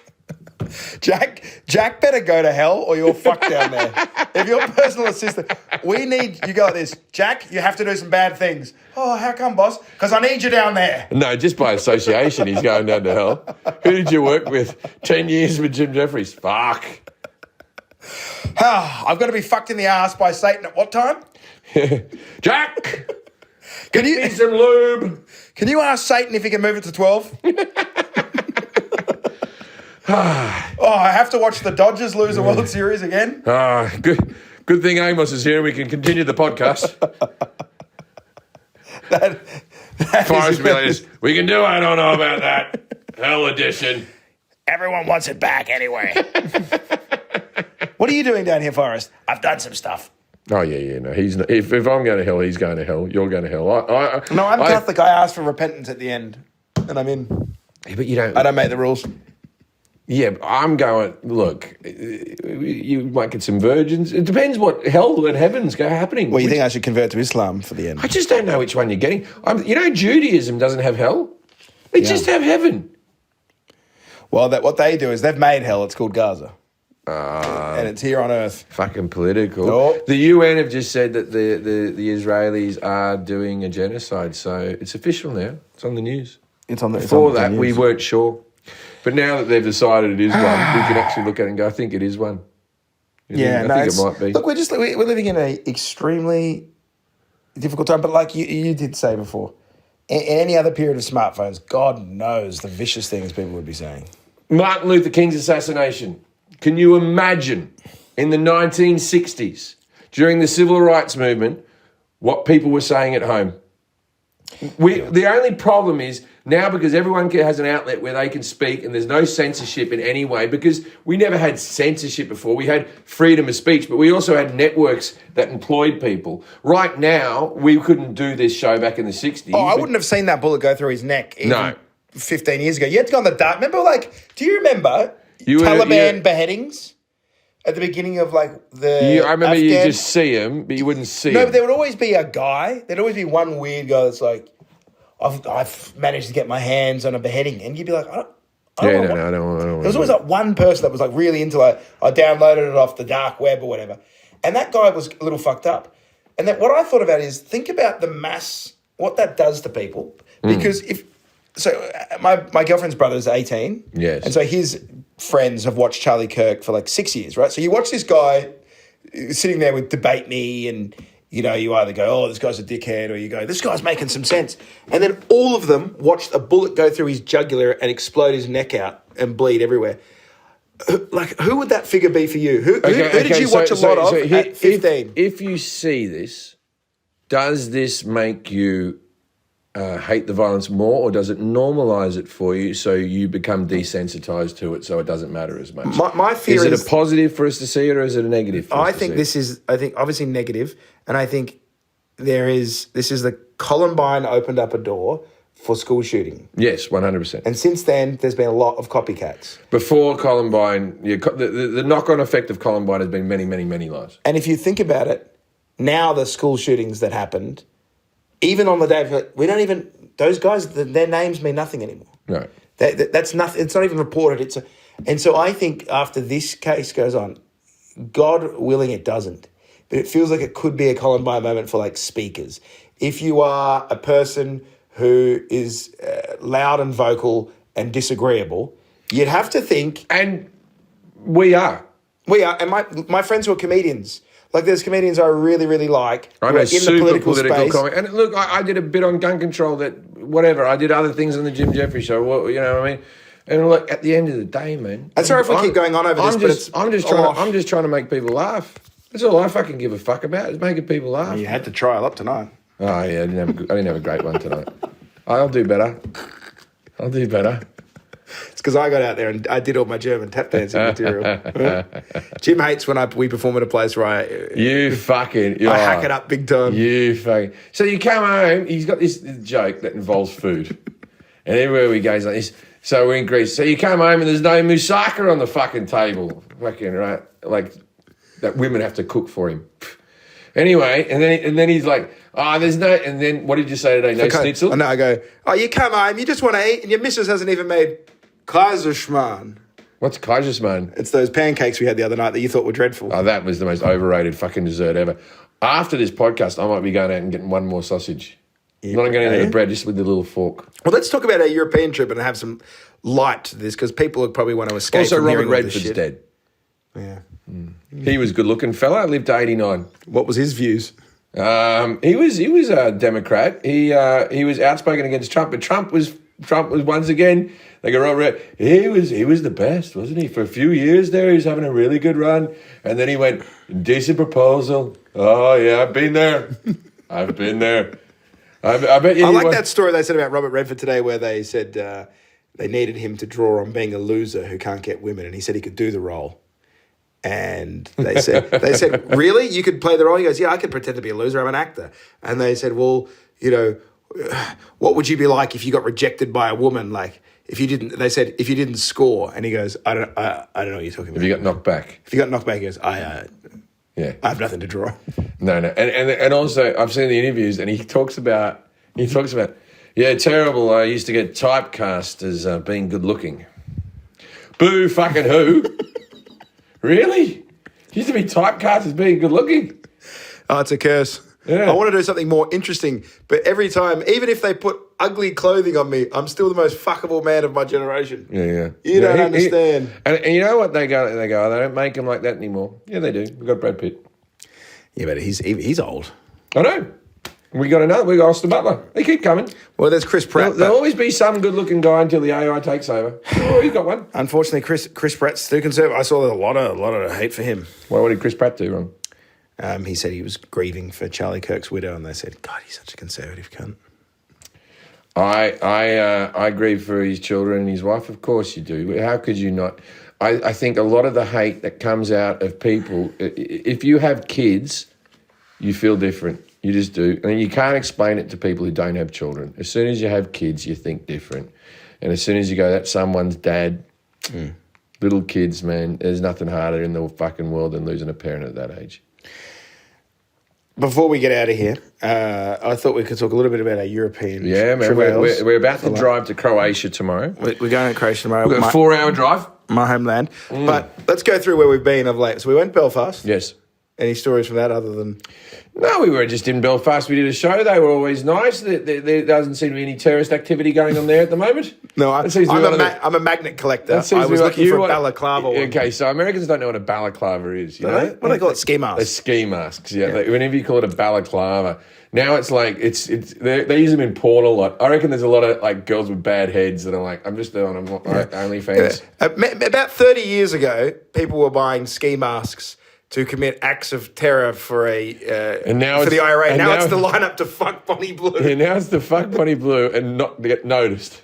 Jack better go to hell or you're fucked down there. If your personal assistant, you go like this, Jack, you have to do some bad things. Oh, how come, boss? Because I need you down there. No, just by association, he's going down to hell. Who did you work with? 10 years with Jim Jefferies. Fuck. I've got to be fucked in the ass by Satan at what time? Jack, get me some lube. Can you ask Satan if he can move it to 12? I have to watch the Dodgers lose a World Series again. Good thing Amos is here and we can continue the podcast. We can do it. I don't know about that. Hell edition. Everyone wants it back anyway. What are you doing down here, Forrest? I've done some stuff. Oh, yeah. No, he's not, if I'm going to hell, he's going to hell. You're going to hell. I'm Catholic. I asked for repentance at the end, and I'm in. Yeah, but you don't. I don't make the rules. Yeah, I'm going, look, you might get some virgins. It depends what hell and heaven's happening. Well, you think I should convert to Islam for the end? I just don't know which one you're getting. Judaism doesn't have hell. They just have heaven. Well, what they do is they've made hell. It's called Gaza. And it's here on earth. Fucking political. Nope. The UN have just said that the Israelis are doing a genocide, so it's official now. It's on the news. Before that, we weren't sure. But now that they've decided it is one, we can actually look at it and go, I think it is one. I think it might be. Look, we're living in an extremely difficult time. But like you did say before, in any other period of smartphones, God knows the vicious things people would be saying. Martin Luther King's assassination. Can you imagine in the 1960s, during the civil rights movement, what people were saying at home? The only problem is now, because everyone has an outlet where they can speak and there's no censorship in any way, because we never had censorship before. We had freedom of speech, but we also had networks that employed people. Right now, we couldn't do this show back in the 60s. Oh, I wouldn't have seen that bullet go through his neck 15 years ago. You had to go on the dark. Do you remember Taliban beheadings? At the beginning of I remember you just see them, but you wouldn't see them. No, but there would always be a guy. There'd always be one weird guy that's like, I've managed to get my hands on a beheading. And you'd be like, I Yeah, don't know no, what- no, I don't. There was always like one person that was like really into like, I downloaded it off the dark web or whatever. And that guy was a little fucked up. And then what I thought about is think about the mass, what that does to people. Because my girlfriend's brother is 18. Yes. And so his friends have watched Charlie Kirk for like 6 years, right? So you watch this guy sitting there with Debate Me and, you know, you either go, oh, this guy's a dickhead, or you go, this guy's making some sense. And then all of them watched a bullet go through his jugular and explode his neck out and bleed everywhere. Like, who would that figure be for you? Who did you watch a lot of at 15? If you see this, does this make you hate the violence more, or does it normalise it for you so you become desensitised to it so it doesn't matter as much? My fear is it a positive for us to see it, or is it a negative for us I to think see this is, obviously negative, and I think this is the Columbine opened up a door for school shooting. Yes, 100%. And since then, there's been a lot of copycats. Before Columbine, the knock-on effect of Columbine has been many, many, many lives. And if you think about it, now the school shootings that happened, even on the day, we don't even, those guys, their names mean nothing anymore. No. That's nothing, it's not even reported. And so I think after this case goes on, God willing it doesn't, but it feels like it could be a Columbine moment for like speakers. If you are a person who is loud and vocal and disagreeable, you'd have to think. And we are. And my friends who are comedians, like there's comedians I really, really like. I who know, are in super the political space. comic. And look, I did a bit on gun control that, whatever, I did other things on the Jim Jefferies show, you know what I mean? And look, at the end of the day, man. I'm sorry if we keep going on over this, I'm just trying to make people laugh. That's all I fucking give a fuck about, is making people laugh. You had to trial up tonight. Oh, yeah, I didn't have a great one tonight. I'll do better. It's because I got out there and I did all my German tap dancing material. Jim hates when we perform at a place where I hack it up big time. So you come home, he's got this joke that involves food. And everywhere we go, he's like this. So we're in Greece. So you come home and there's no moussaka on the fucking table. Fucking right. Like that women have to cook for him. Anyway, and then he's like, oh, there's no, and then what did you say today? No schnitzel? No, I go, oh, you come home, you just want to eat, and your missus hasn't even made Kaiserschmarrn. What's Kaiserschmarrn? It's those pancakes we had the other night that you thought were dreadful. Oh, that was the most overrated fucking dessert ever. After this podcast, I might be going out and getting one more sausage. I'm not going to eat the bread, just with the little fork. Well, let's talk about our European trip and have some light to this, because people would probably want to escape Also, from Robert hearing all this Redford's shit. dead. Yeah. He was a good-looking fella, lived to 89. What was his views? He was a Democrat. He was outspoken against Trump, but Trump was once again. They go Robert. He was the best, wasn't he? For a few years there, he was having a really good run, and then he went decent proposal. Oh yeah, I've been there. I bet you. I like that story they said about Robert Redford today, where they said they needed him to draw on being a loser who can't get women, and he said he could do the role. And they said, really? You could play the role? He goes, yeah, I could pretend to be a loser. I'm an actor. And they said, well, you know, what would you be like if you got rejected by a woman? Like, if you didn't score. And he goes, I don't know what you're talking about. If you got knocked back. If you got knocked back, he goes, I have nothing to draw. No. And also, I've seen the interviews, and he talks about, yeah, terrible. I used to get typecast as being good looking. Boo fucking who? Really? You used to be typecast as being good looking? Oh, it's a curse. Yeah. I want to do something more interesting, but every time, even if they put ugly clothing on me, I'm still the most fuckable man of my generation. Yeah. You don't understand. And you know what? They go, they don't make him like that anymore. Yeah, they do. We've got Brad Pitt. Yeah, but he's old. I know. We got Austin Butler. They keep coming. Well, there's Chris Pratt. There'll always be some good-looking guy until the AI takes over. Oh, he's got one. Unfortunately, Chris Pratt's still conservative. I saw a lot of hate for him. What did Chris Pratt do wrong? He said he was grieving for Charlie Kirk's widow, and they said, God, he's such a conservative cunt. I grieve for his children and his wife. Of course you do. How could you not? I think a lot of the hate that comes out of people, if you have kids, you feel different. You just do. I mean, you can't explain it to people who don't have children. As soon as you have kids, you think different. And as soon as you go, that's someone's dad, little kids, man, there's nothing harder in the fucking world than losing a parent at that age. before we get out of here, I thought we could talk a little bit about our European Yeah, man. travails. We're about to drive to Croatia tomorrow. We're going to Croatia tomorrow. We've got a 4-hour drive. My homeland. But let's go through where we've been of late. So we went to Belfast. Yes. Any stories from that other than... No, we were just in Belfast. We did a show. They were always nice. There doesn't seem to be any terrorist activity going on there at the moment. No, I'm a magnet collector. I was looking for a balaclava one. Okay, so Americans don't know what a balaclava is. You know? What do they call it? Ski masks. They're ski masks, yeah. Whenever you call it a balaclava. Now it's like, they use them in porn a lot. I reckon there's a lot of like girls with bad heads that are like, I'm just doing OnlyFans. Yeah. About 30 years ago, people were buying ski masks to commit acts of terror for the IRA. Now it's the lineup to fuck Bonnie Blue. Yeah, now it's to fuck Bonnie Blue and not get noticed.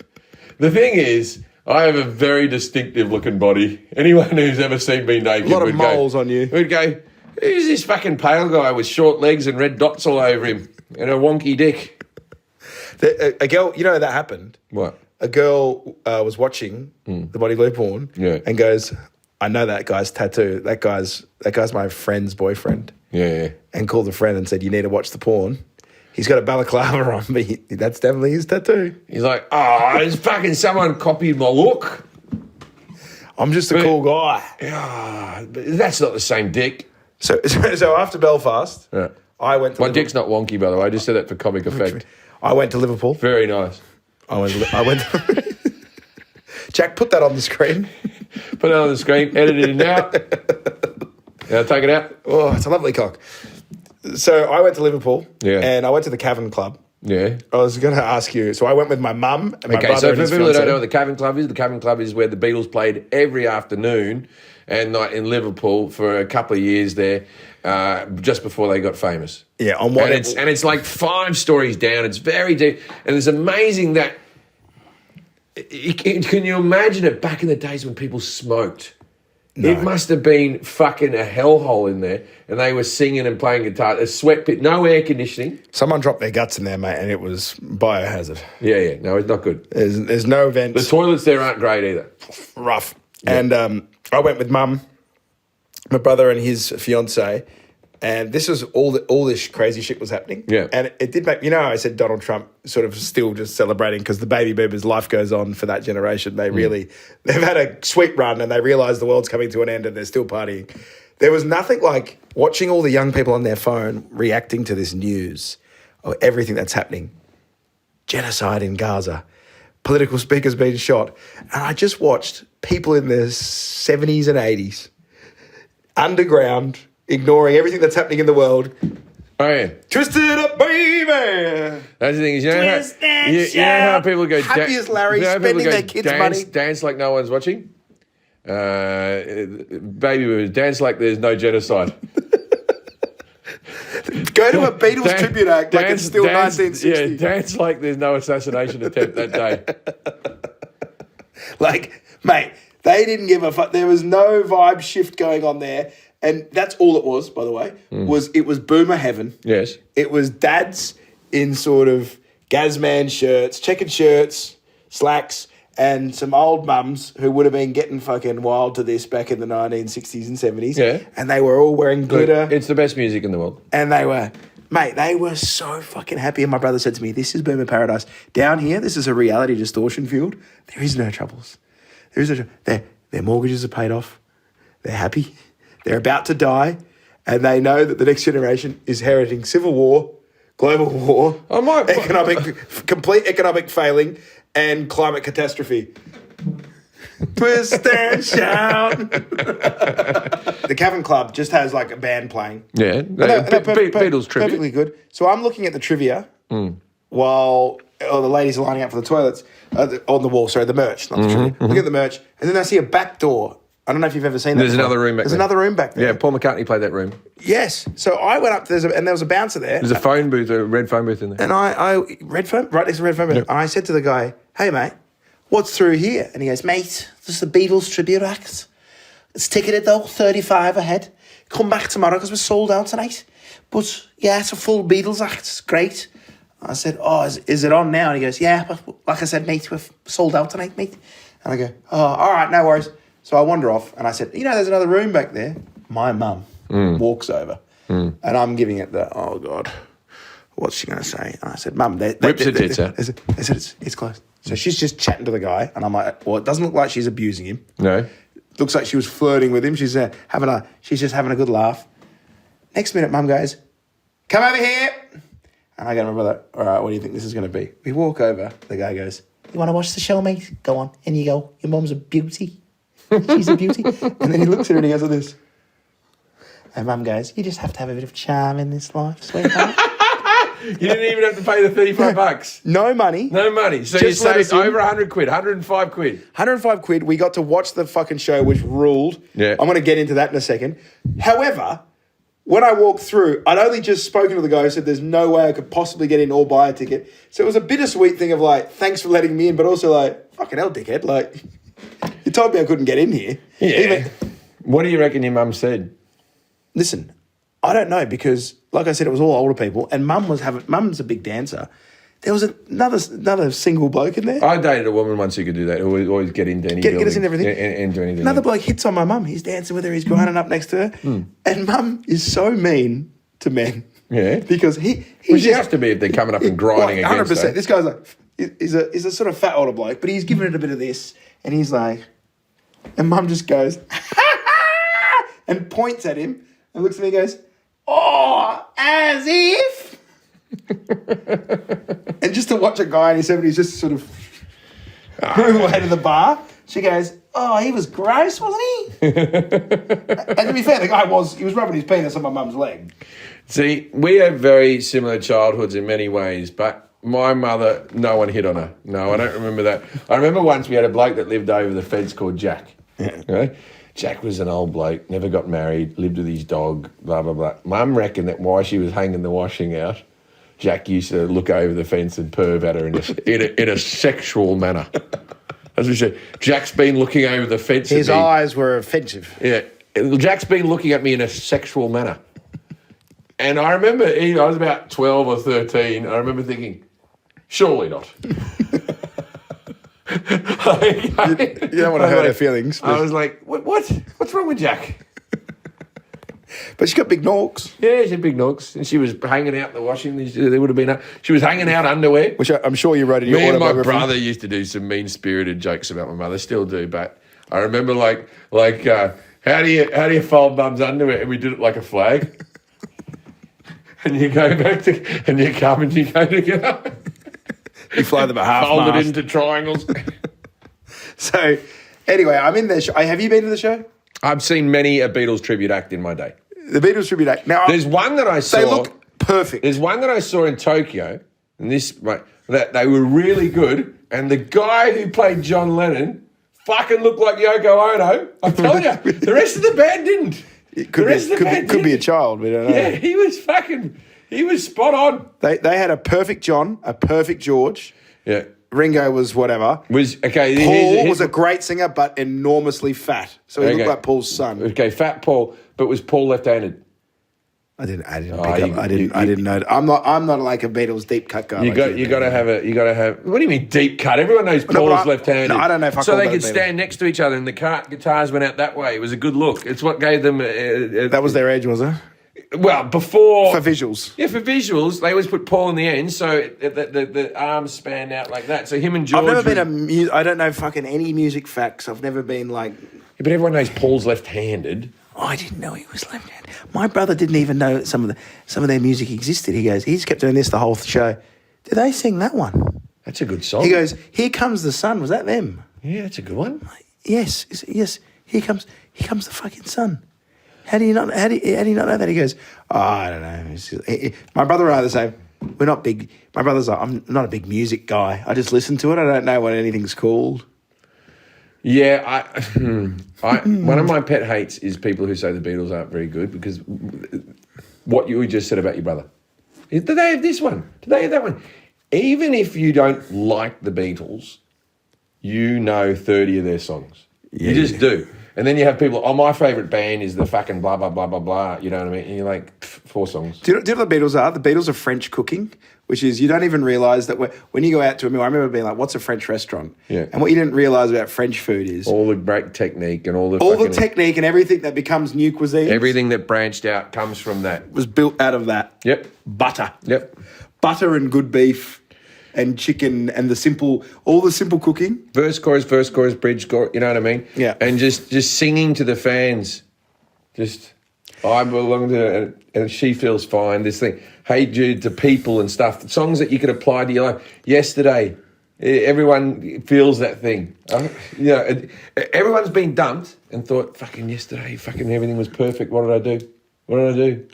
The thing is, I have a very distinctive looking body. Anyone who's ever seen me naked, a lot of moles on you. Would go, who's this fucking pale guy with short legs and red dots all over him and a wonky dick? A girl, you know that happened. What? A girl was watching the Bonnie Blue porn and goes, I know that guy's tattoo. That guy's my friend's boyfriend. Yeah. And called a friend and said, you need to watch the porn. He's got a balaclava on, but that's definitely his tattoo. He's like, it's fucking someone copied my look. I'm just a cool guy. Yeah, but that's not the same dick. So after Belfast, I went to My dick's not wonky, by the way. I just said that for comic effect. I went to Liverpool. Very nice. I went Jack, put that on the screen. Put it on the screen, edit it in now. Now take it out. Oh, it's a lovely cock. So I went to Liverpool and I went to the Cavern Club. Yeah. I was going to ask you. So I went with my mum and my brother. So and for his people that fiancée. don't know what the Cavern Club is, the Cavern Club is where the Beatles played every afternoon and night in Liverpool for a couple of years there, just before they got famous. Yeah, on what? And it's like 5 stories down. It's very deep, and it's amazing that. Can you imagine it back in the days when people smoked? No. It must have been fucking a hellhole in there, and they were singing and playing guitar. A sweat pit, no air conditioning. Someone dropped their guts in there, mate, and it was biohazard. Yeah. No, it's not good. There's no vents. The toilets there aren't great either. Rough. Yeah. And I went with mum, my brother and his fiancée, and this was all this crazy shit was happening. Yeah. And it did make, I said Donald Trump sort of still just celebrating because the baby boomers' life goes on for that generation. They've had a sweet run and they realise the world's coming to an end and they're still partying. There was nothing like watching all the young people on their phone reacting to this news or everything that's happening. Genocide in Gaza, political speakers being shot. And I just watched people in their 70s and 80s, underground, ignoring everything that's happening in the world. Oh, yeah. Twist it up, baby. That's the thing is, you know how people go... Happy as Larry, spending their kids' money. Dance like no one's watching. Baby boomers, dance like there's no genocide. Go to a Beatles tribute act like it's still 1960. Yeah, dance like there's no assassination attempt that day. Like, mate, they didn't give a fuck. There was no vibe shift going on there. And that's all it was, by the way, it was boomer heaven. Yes. It was dads in sort of Gazman shirts, checkered shirts, slacks, and some old mums who would have been getting fucking wild to this back in the 1960s and 70s. Yeah. And they were all wearing glitter. It's the best music in the world. And they were so fucking happy. And my brother said to me, this is boomer paradise. Down here, this is a reality distortion field. There is no troubles. Their mortgages are paid off. They're happy. They're about to die, and they know that the next generation is inheriting civil war, global war, complete economic failing, and climate catastrophe. Twist and shout. The Cavern Club just has like a band playing. Yeah, Beatles tribute. Perfectly good. So I'm looking at the trivia while the ladies are lining up for the toilets on the wall. Sorry, the merch, not the trivia. Look at the merch, and then I see a back door. I don't know if you've ever seen that. There's another room back there. There's another room back there. Yeah, Paul McCartney played that room. Yes. So I went up and there was a bouncer there. There's a phone booth, a red phone booth in there. And I red phone, right next to red phone booth. Yep. And I said to the guy, hey, mate, what's through here? And he goes, mate, this is the Beatles tribute act. It's ticketed though, 35 ahead. Come back tomorrow because we're sold out tonight. But yeah, it's a full Beatles act. It's great. I said, oh, is it on now? And he goes, yeah, but like I said, mate, we're sold out tonight, mate. And I go, oh, all right, no worries. So I wander off and I said, there's another room back there. My mum walks over and I'm giving it the, oh, God, what's she going to say? And I said, Mum, Rips her tits out. I said, it's closed. So she's just chatting to the guy, and I'm like, well, it doesn't look like she's abusing him. No. Looks like she was flirting with him. She's just having a good laugh. Next minute, Mum goes, come over here. And I go to my brother, all right, what do you think this is going to be? We walk over. The guy goes, you want to watch the show, mate? Go on. And you go, your mum's a beauty. She's a beauty. And then he looks at her and he goes like this. And Mum goes, you just have to have a bit of charm in this life, sweetheart. You didn't even have to pay the $35. No money. No money. So Just you let us saved in. over 100 quid, 105 quid. 105 quid. We got to watch the fucking show, which ruled. Yeah. I'm going to get into that in a second. However, when I walked through, I'd only just spoken to the guy who said there's no way I could possibly get in or buy a ticket. So it was a bittersweet thing of like, thanks for letting me in, but also like, fucking hell, dickhead. Like, you told me I couldn't get in here. Yeah. What do you reckon your mum said? Listen, I don't know because, like I said, it was all older people, and Mum's a big dancer. There was another single bloke in there. I dated a woman once who could do that, who would always get into any Get us building in everything. And do anything. Another bloke hits on my mum. He's dancing with her. He's grinding up next to her. And Mum is so mean to men. Yeah. Because he Well, she has to be if they're coming up and grinding against 100%. her. This guy's like, he's a sort of fat older bloke, but he's giving it a bit of this, and he's like, and Mum just goes, and points at him, and looks at me and goes, oh, as if. And just to watch a guy in his 70s just sort of move away to the bar, she goes, oh, he was gross, wasn't he? And to be fair, the guy he was rubbing his penis on my mum's leg. See, we have very similar childhoods in many ways, but my mother, no one hit on her. No, I don't remember that. I remember once we had a bloke that lived over the fence called Jack. Yeah. Right? Jack was an old bloke, never got married, lived with his dog, blah, blah, blah. Mum reckoned that while she was hanging the washing out, Jack used to look over the fence and perv at her in a sexual manner. As we said, Jack's been looking over the fence His at me. eyes were offensive. Yeah, Jack's been looking at me in a sexual manner. And I remember, I was about 12 or 13, I remember thinking, surely not. You don't want to hurt her feelings. I was like, what's wrong with Jack? But she got big norks. Yeah, she had big nooks. And she was hanging out in the washing. There would have been she was hanging out underwear. Which I'm sure you wrote in your Me and my autobiography. brother used to do some mean-spirited jokes about my mother, still do, but I remember like how do you fold mum's underwear? And we did it like a flag. And you go back and you come and you go together. You fly them a half Fold mast. it into triangles. So, anyway, I'm in the show. Have you been to the show? I've seen many a Beatles tribute act in my day. The Beatles tribute act. Now, There's one that I saw. they look perfect. There's one that I saw in Tokyo, and that they were really good. And the guy who played John Lennon fucking looked like Yoko Ono. I'm telling you, the rest of the band didn't. It could be a child. We don't know. Yeah, he was spot on. They had a perfect John, a perfect George. Yeah. Ringo was whatever. Paul Was a great singer, but enormously fat. So he looked like Paul's son. Okay, fat Paul, but was Paul left-handed? I didn't know. I'm not like a Beatles deep cut guy. You got to have. What do you mean deep cut? Everyone knows Paul's left-handed. No, I don't know if I so call they that could Beatles. stand next to each other, and the guitars went out that way. It was a good look. It's what gave them. That was their edge, was it? Well, before For visuals. Yeah, for visuals, they always put Paul in the end, so the arms spanned out like that. So him and George. I've never been I don't know fucking any music facts. I've never been like. Yeah, but everyone knows Paul's left-handed. Oh, I didn't know he was left-handed. My brother didn't even know some of their music existed. He goes, he just kept doing this the whole show. Did they sing that one? That's a good song. He goes, "Here Comes the Sun." Was that them? Yeah, that's a good one. Yes. Here comes the fucking sun. How do you not know that? He goes, "Oh, I don't know." My brother and I are the same. We're not big. My brother's like, I'm not a big music guy. I just listen to it. I don't know what anything's called. Yeah, one of my pet hates is people who say the Beatles aren't very good because what you just said about your brother. Do they have this one? Do they have that one? Even if you don't like the Beatles, you know 30 of their songs. You just do. And then you have people, my favourite band is the fucking blah, blah, blah, blah, blah. You know what I mean? And you're like, 4 songs. Do you know what the Beatles are? The Beatles are French cooking, which is you don't even realise that when you go out to a meal, I remember being like, what's a French restaurant? Yeah. And what you didn't realise about French food is All the great technique and all the technique and everything that becomes new cuisine. Everything that branched out comes from that. Was built out of that. Yep. Butter. Yep. Butter and good beef and chicken and all the simple cooking. Verse, chorus, bridge, chorus, you know what I mean? Yeah. And just singing to the fans. Just, I belong to, and she feels fine, this thing. Hey Jude to people and stuff. Songs that you could apply to your life. Yesterday, everyone feels that thing. Everyone's been dumped and thought, fucking yesterday, fucking everything was perfect. What did I do?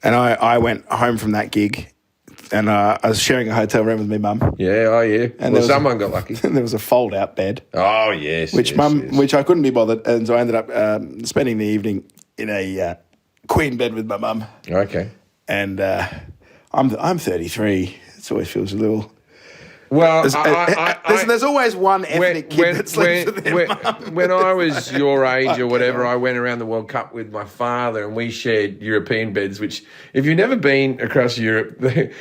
And I went home from that gig and I was sharing a hotel room with my mum. Yeah, yeah. And someone got lucky. And there was a fold-out bed. Oh, yes. Which I couldn't be bothered. And so I ended up spending the evening in a queen bed with my mum. Okay. And I'm 33. It always feels a little... Well, there's always one ethnic kid that sleeps with their mum. When I was your age or whatever, I went around the World Cup with my father and we shared European beds, which if you've never been across Europe, they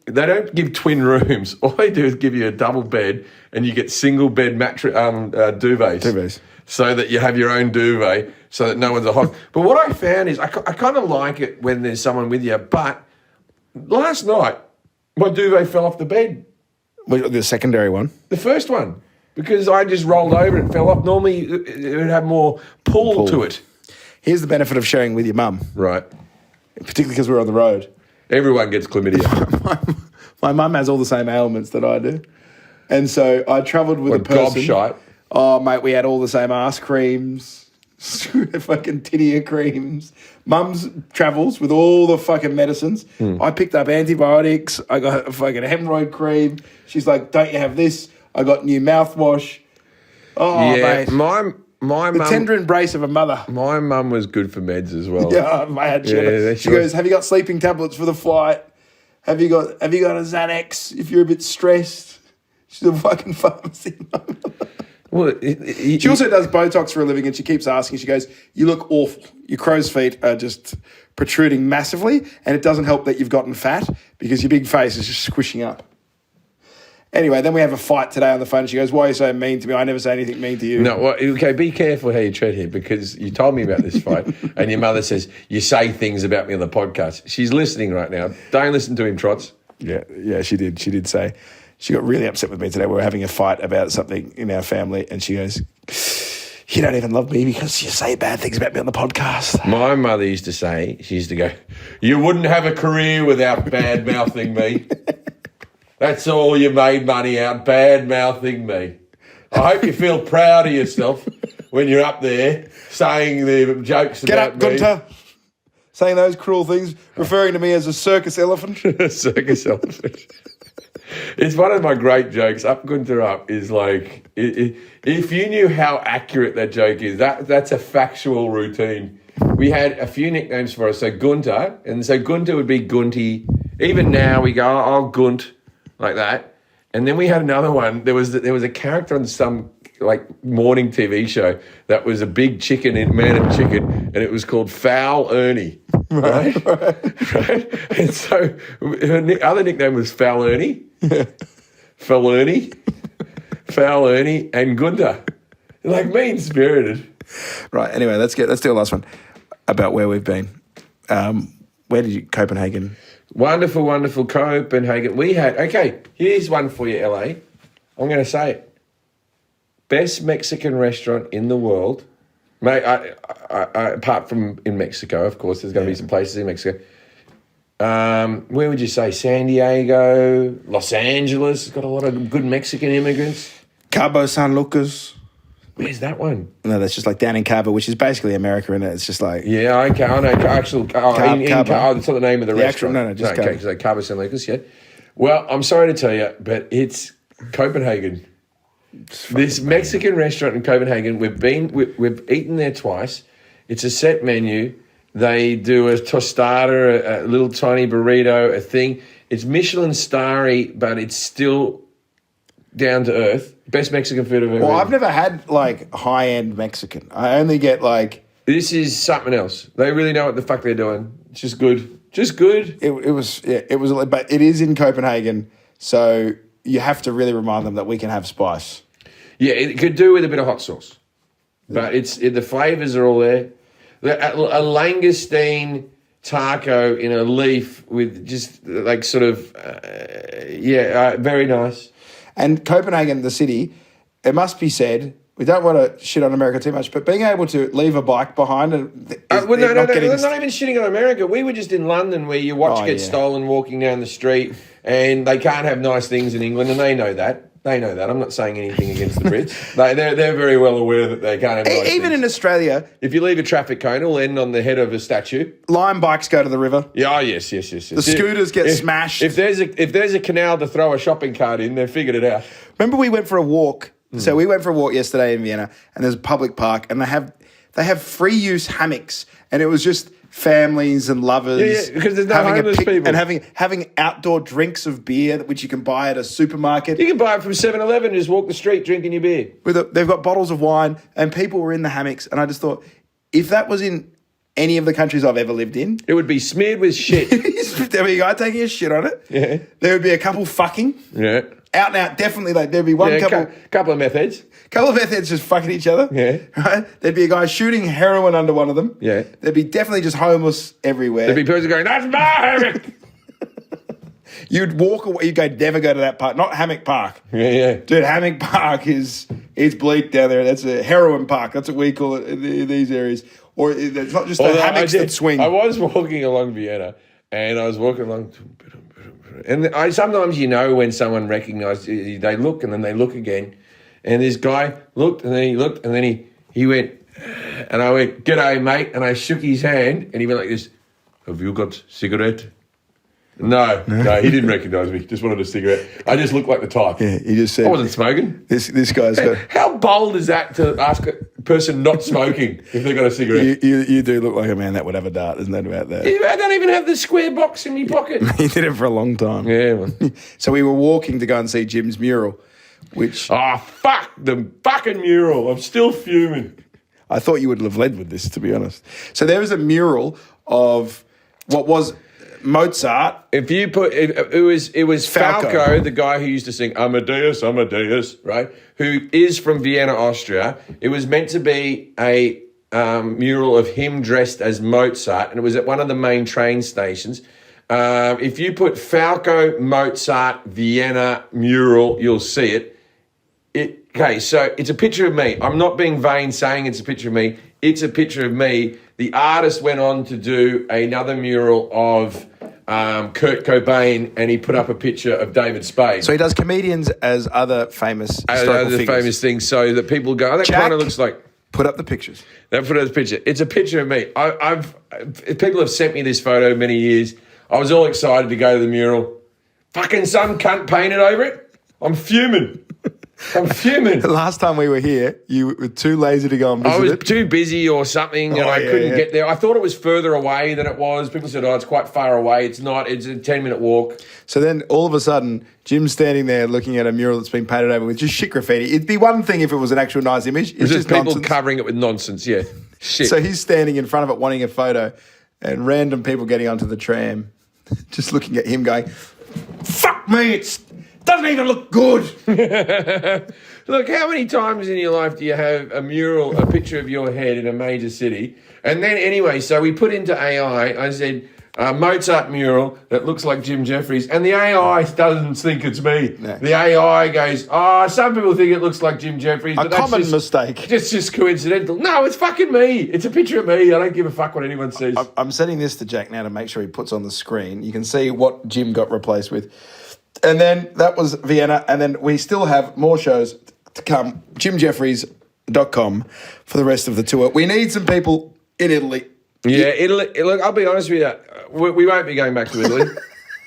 don't give twin rooms. All they do is give you a double bed and you get single bed duvets. So that you have your own duvet so that no one's a hog. But what I found is I kind of like it when there's someone with you. But last night, my duvet fell off the bed. The secondary one? The first one. Because I just rolled over and it fell off. Normally, it would have more pull to it. Here's the benefit of sharing with your mum. Right. Particularly because we're on the road. Everyone gets chlamydia. My mum has all the same ailments that I do. And so I travelled with a person. Gobshite. Oh, mate, we had all the same ass creams, fucking tittia creams. Mum's travels with all the fucking medicines. I picked up antibiotics. I got a fucking hemorrhoid cream. She's like, don't you have this? I got new mouthwash. Oh, yeah, mate. My the mum, tender embrace of a mother. My mum was good for meds as well. Yeah, mate. She goes, have you got sleeping tablets for the flight? Have you got a Xanax if you're a bit stressed? She's a fucking pharmacy mum. Well, she also does Botox for a living and she keeps asking, she goes, you look awful. Your crow's feet are just protruding massively and it doesn't help that you've gotten fat because your big face is just squishing up. Anyway, then we have a fight today on the phone. She goes, why are you so mean to me? I never say anything mean to you. No, well, okay, be careful how you tread here because you told me about this fight and your mother says, you say things about me on the podcast. She's listening right now. Don't listen to him, Trots. Yeah, she did. She did say... She got really upset with me today. We were having a fight about something in our family and she goes, you don't even love me because you say bad things about me on the podcast. My mother used to say, she used to go, you wouldn't have a career without bad-mouthing me. That's all you made money out, bad-mouthing me. I hope you feel proud of yourself when you're up there saying the jokes about me. Get up, Gunter. Saying those cruel things, referring to me as a circus elephant. Circus elephant. It's one of my great jokes. Up Gunter Up is like, if you knew how accurate that joke is, that's a factual routine. We had a few nicknames for us. So Gunter, and so Gunter would be Gunty. Even now we go, oh, Gunt, like that. And then we had another one. There was a character on some like morning TV show that was a big chicken in Man and Chicken, and it was called Foul Ernie. Right? And so her other nickname was Foul Ernie. Foul Ernie, and Gunter. Like mean-spirited. Right, anyway, let's do the last one about where we've been. Where did you... Copenhagen. Wonderful, wonderful Copenhagen. Here's one for you, LA. I'm going to say it. Best Mexican restaurant in the world. Mate, apart from in Mexico, of course, there's going to be some places in Mexico. Where would you say? San Diego, Los Angeles. It's got a lot of good Mexican immigrants. Cabo San Lucas. Where's that one? No, that's just like down in Cabo, which is basically America, isn't it? It's just like... Yeah, okay. I know. Actual... Cabo. It's not the name of the restaurant. Just Cabo. Okay, so Cabo San Lucas, yeah. Well, I'm sorry to tell you, but it's Copenhagen. This Mexican restaurant in Copenhagen, we've eaten there twice. It's a set menu. They do a tostada, a little tiny burrito, a thing. It's Michelin starry, but it's still down to earth. Best Mexican food I've ever Well, eaten. I've never had like high-end Mexican. I only get like This is something else. They really know what the fuck they're doing. It's just good. Just good. it was but it is in Copenhagen, so you have to really remind them that we can have spice. Yeah, it could do with a bit of hot sauce. But the flavours are all there. A langoustine taco in a leaf with just like sort of, very nice. And Copenhagen, the city, it must be said, we don't want to shit on America too much, but being able to leave a bike behind and They're not even shitting on America. We were just in London where your watch gets stolen walking down the street and they can't have nice things in England and they know that. They know that. I'm not saying anything against the Brits. They're very well aware that they can't have nice even things. in Australia, If you leave a traffic cone, it'll end on the head of a statue. Lime bikes go to the river. Yeah, yes. The scooters get smashed. If there's a canal to throw a shopping cart in, they've figured it out. Remember we went for a walk. So we went for a walk yesterday in Vienna, and there's a public park, and they have free use hammocks, and it was just families and lovers. Yeah, because there's no homeless people. And having outdoor drinks of beer, which you can buy at a supermarket. You can buy it from 7-Eleven and just walk the street drinking your beer. They've got bottles of wine, and people were in the hammocks, and I just thought, if that was in any of the countries I've ever lived in, It would be smeared with shit. there'd be a guy taking a shit on it. Yeah. There would be a couple fucking. Yeah. Out and out, definitely. Like there'd be one couple of meth heads. couple of meth heads just fucking each other. Yeah. Right? There'd be a guy shooting heroin under one of them. Yeah. There'd be definitely just homeless everywhere. There'd be person going, that's my hammock. You'd walk away. You'd go, never go to that park. Not Hammock Park. Yeah. Dude, Hammock Park is Bleak down there. That's a heroin park. That's what we call it in these areas. Or it's not just the hammocks that swing. I was walking along Vienna and I was walking along. And sometimes when someone recognised, they look and then they look again. And this guy looked and then he looked and then he went, and I went, "G'day, mate." And I shook his hand and he went like this, "Have you got cigarette?" No, he didn't recognise me. Just wanted a cigarette. I just looked like the type. Yeah, he just said, I wasn't smoking. This guy's got... How bold is that to ask a person not smoking if they've got a cigarette? You do look like a man that would have a dart. There's no doubt about that. I don't even have the square box in my pocket. He did it for a long time. Yeah, well. So we were walking to go and see Jim's mural, which... Oh, fuck the fucking mural. I'm still fuming. I thought you would have led with this, to be honest. So there was a mural of what was Mozart. If you put it was Falco, the guy who used to sing Amadeus, right? Who is from Vienna, Austria. It was meant to be a mural of him dressed as Mozart, and it was at one of the main train stations. If you put Falco, Mozart, Vienna mural, you'll see it. Okay, so it's a picture of me. I'm not being vain saying it's a picture of me. It's a picture of me. The artist went on to do another mural of Kurt Cobain, and he put up a picture of David Spade. So he does comedians as other famous historical figures. Famous things, so that people go, oh, that kind of looks like... Put up the pictures. They put up the picture. It's a picture of me. People have sent me this photo many years. I was all excited to go to the mural. Fucking some cunt painted over it. I'm fuming. The last time we were here, you were too lazy to go and visit I was it. too busy or something, and I couldn't get there. I thought it was further away than it was. People said, oh, it's quite far away. It's not. It's a 10-minute walk. So then all of a sudden, Jim's standing there looking at a mural that's been painted over with just shit graffiti. It'd be one thing if it was an actual nice image. It's just people nonsense. covering it with nonsense, yeah. Shit. So he's standing in front of it wanting a photo, and random people getting onto the tram just looking at him going, fuck me, it doesn't even look good. Look, how many times in your life do you have a mural, a picture of your head in a major city? And then anyway, so we put into AI, I said, Mozart mural that looks like Jim Jefferies, and the AI doesn't think it's me. No. The AI goes, oh, some people think it looks like Jim Jefferies. But that's common mistake. Just coincidental. No, it's fucking me. It's a picture of me. I don't give a fuck what anyone says. I'm sending this to Jack now to make sure he puts on the screen. You can see what Jim got replaced with. And then that was Vienna, and then we still have more shows to come. JimJefferies.com for the rest of the tour. We need some people in Italy. Yeah, Italy. Look, I'll be honest with you. We won't be going back to Italy.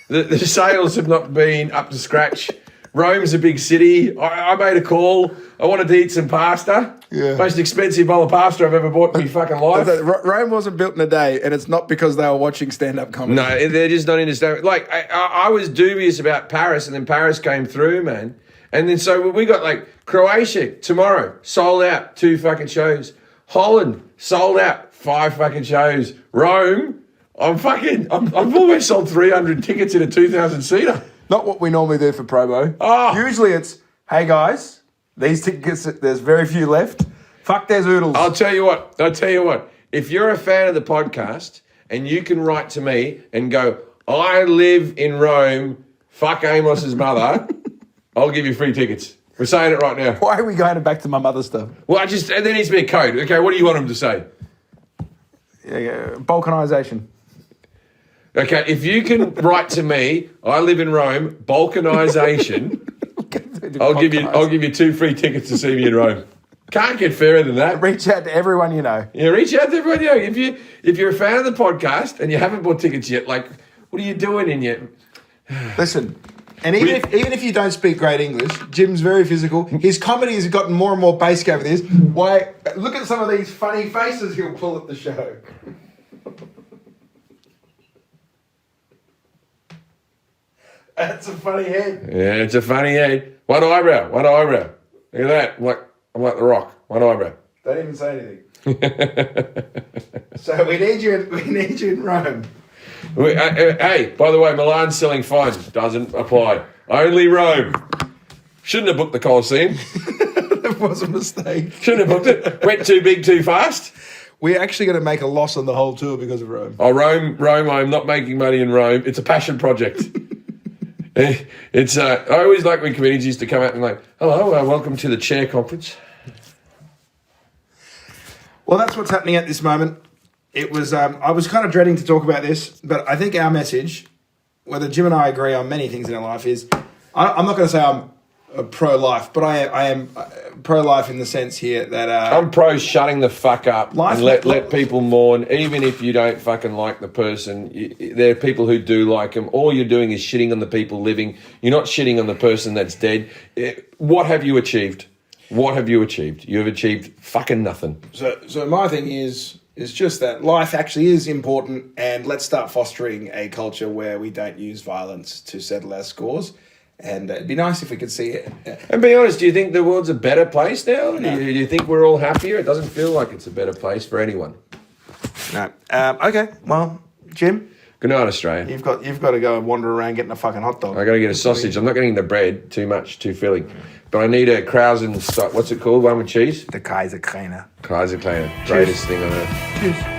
the sales have not been up to scratch. Rome's a big city. I made a call. I wanted to eat some pasta. Yeah. Most expensive bowl of pasta I've ever bought in my fucking life. Rome wasn't built in a day, and it's not because they were watching stand-up comedy. No, they're just not into stand-up. Like, I was dubious about Paris, and then Paris came through, man. And then so we got like Croatia tomorrow, sold out 2 fucking shows. Holland, sold out 5 fucking shows. Rome, I've almost sold 300 tickets in a 2,000 seater. Not what we normally do for promo. Oh. Usually it's, hey guys, these tickets, there's very few left. Fuck, there's oodles. I'll tell you what. If you're a fan of the podcast and you can write to me and go, I live in Rome, fuck Amos's mother, I'll give you free tickets. We're saying it right now. Why are we going back to my mother's stuff? Well, there needs to be a code. Okay, what do you want them to say? Balkanization. Okay, if you can write to me, I live in Rome, Balkanization, I'll give you 2 free tickets to see me in Rome. Can't get fairer than that. Reach out to everyone you know. Yeah, reach out to everyone you know. If you're a fan of the podcast and you haven't bought tickets yet, like, what are you doing in your... Listen, and even if you don't speak great English, Jim's very physical. His comedy has gotten more and more basic over this. Why? Look at some of these funny faces he'll pull at the show. That's a funny head. Yeah, it's a funny head. One eyebrow. Look at that. I'm like The Rock. One eyebrow. Don't even say anything. So we need you in Rome. Hey, by the way, Milan's selling fine. Doesn't apply. Only Rome. Shouldn't have booked the Colosseum. That was a mistake. Shouldn't have booked it. Went too big too fast. We're actually going to make a loss on the whole tour because of Rome. Oh, Rome, I'm not making money in Rome. It's a passion project. It's I always like when comedians used to come out and like, hello, welcome to the chair conference. Well, that's what's happening at this moment. It was I was kind of dreading to talk about this, but I think our message, whether Jim and I agree on many things in our life, is I'm not going to say I'm pro-life, but I am pro-life in the sense here that I'm pro shutting the fuck up and let people mourn, even if you don't fucking like the person. There are people who do like them. All you're doing is shitting on the people living. You're not shitting on the person that's dead. What have you achieved? What have you achieved? You have achieved fucking nothing. So my thing is just that life actually is important, and let's start fostering a culture where we don't use violence to settle our scores. And it'd be nice if we could see it. And be honest, do you think the world's a better place now? No. Do you think we're all happier? It doesn't feel like it's a better place for anyone. No. Okay. Well, Jim, Good night, Australia. you've got to go and wander around getting a fucking hot dog. I got to get a sausage. I'm not getting the bread. Too much, too filling. But I need a Krausen stock. What's it called? One with cheese? The Kaiser Kleiner. Kaiser Kleiner. Greatest thing on earth. Cheers.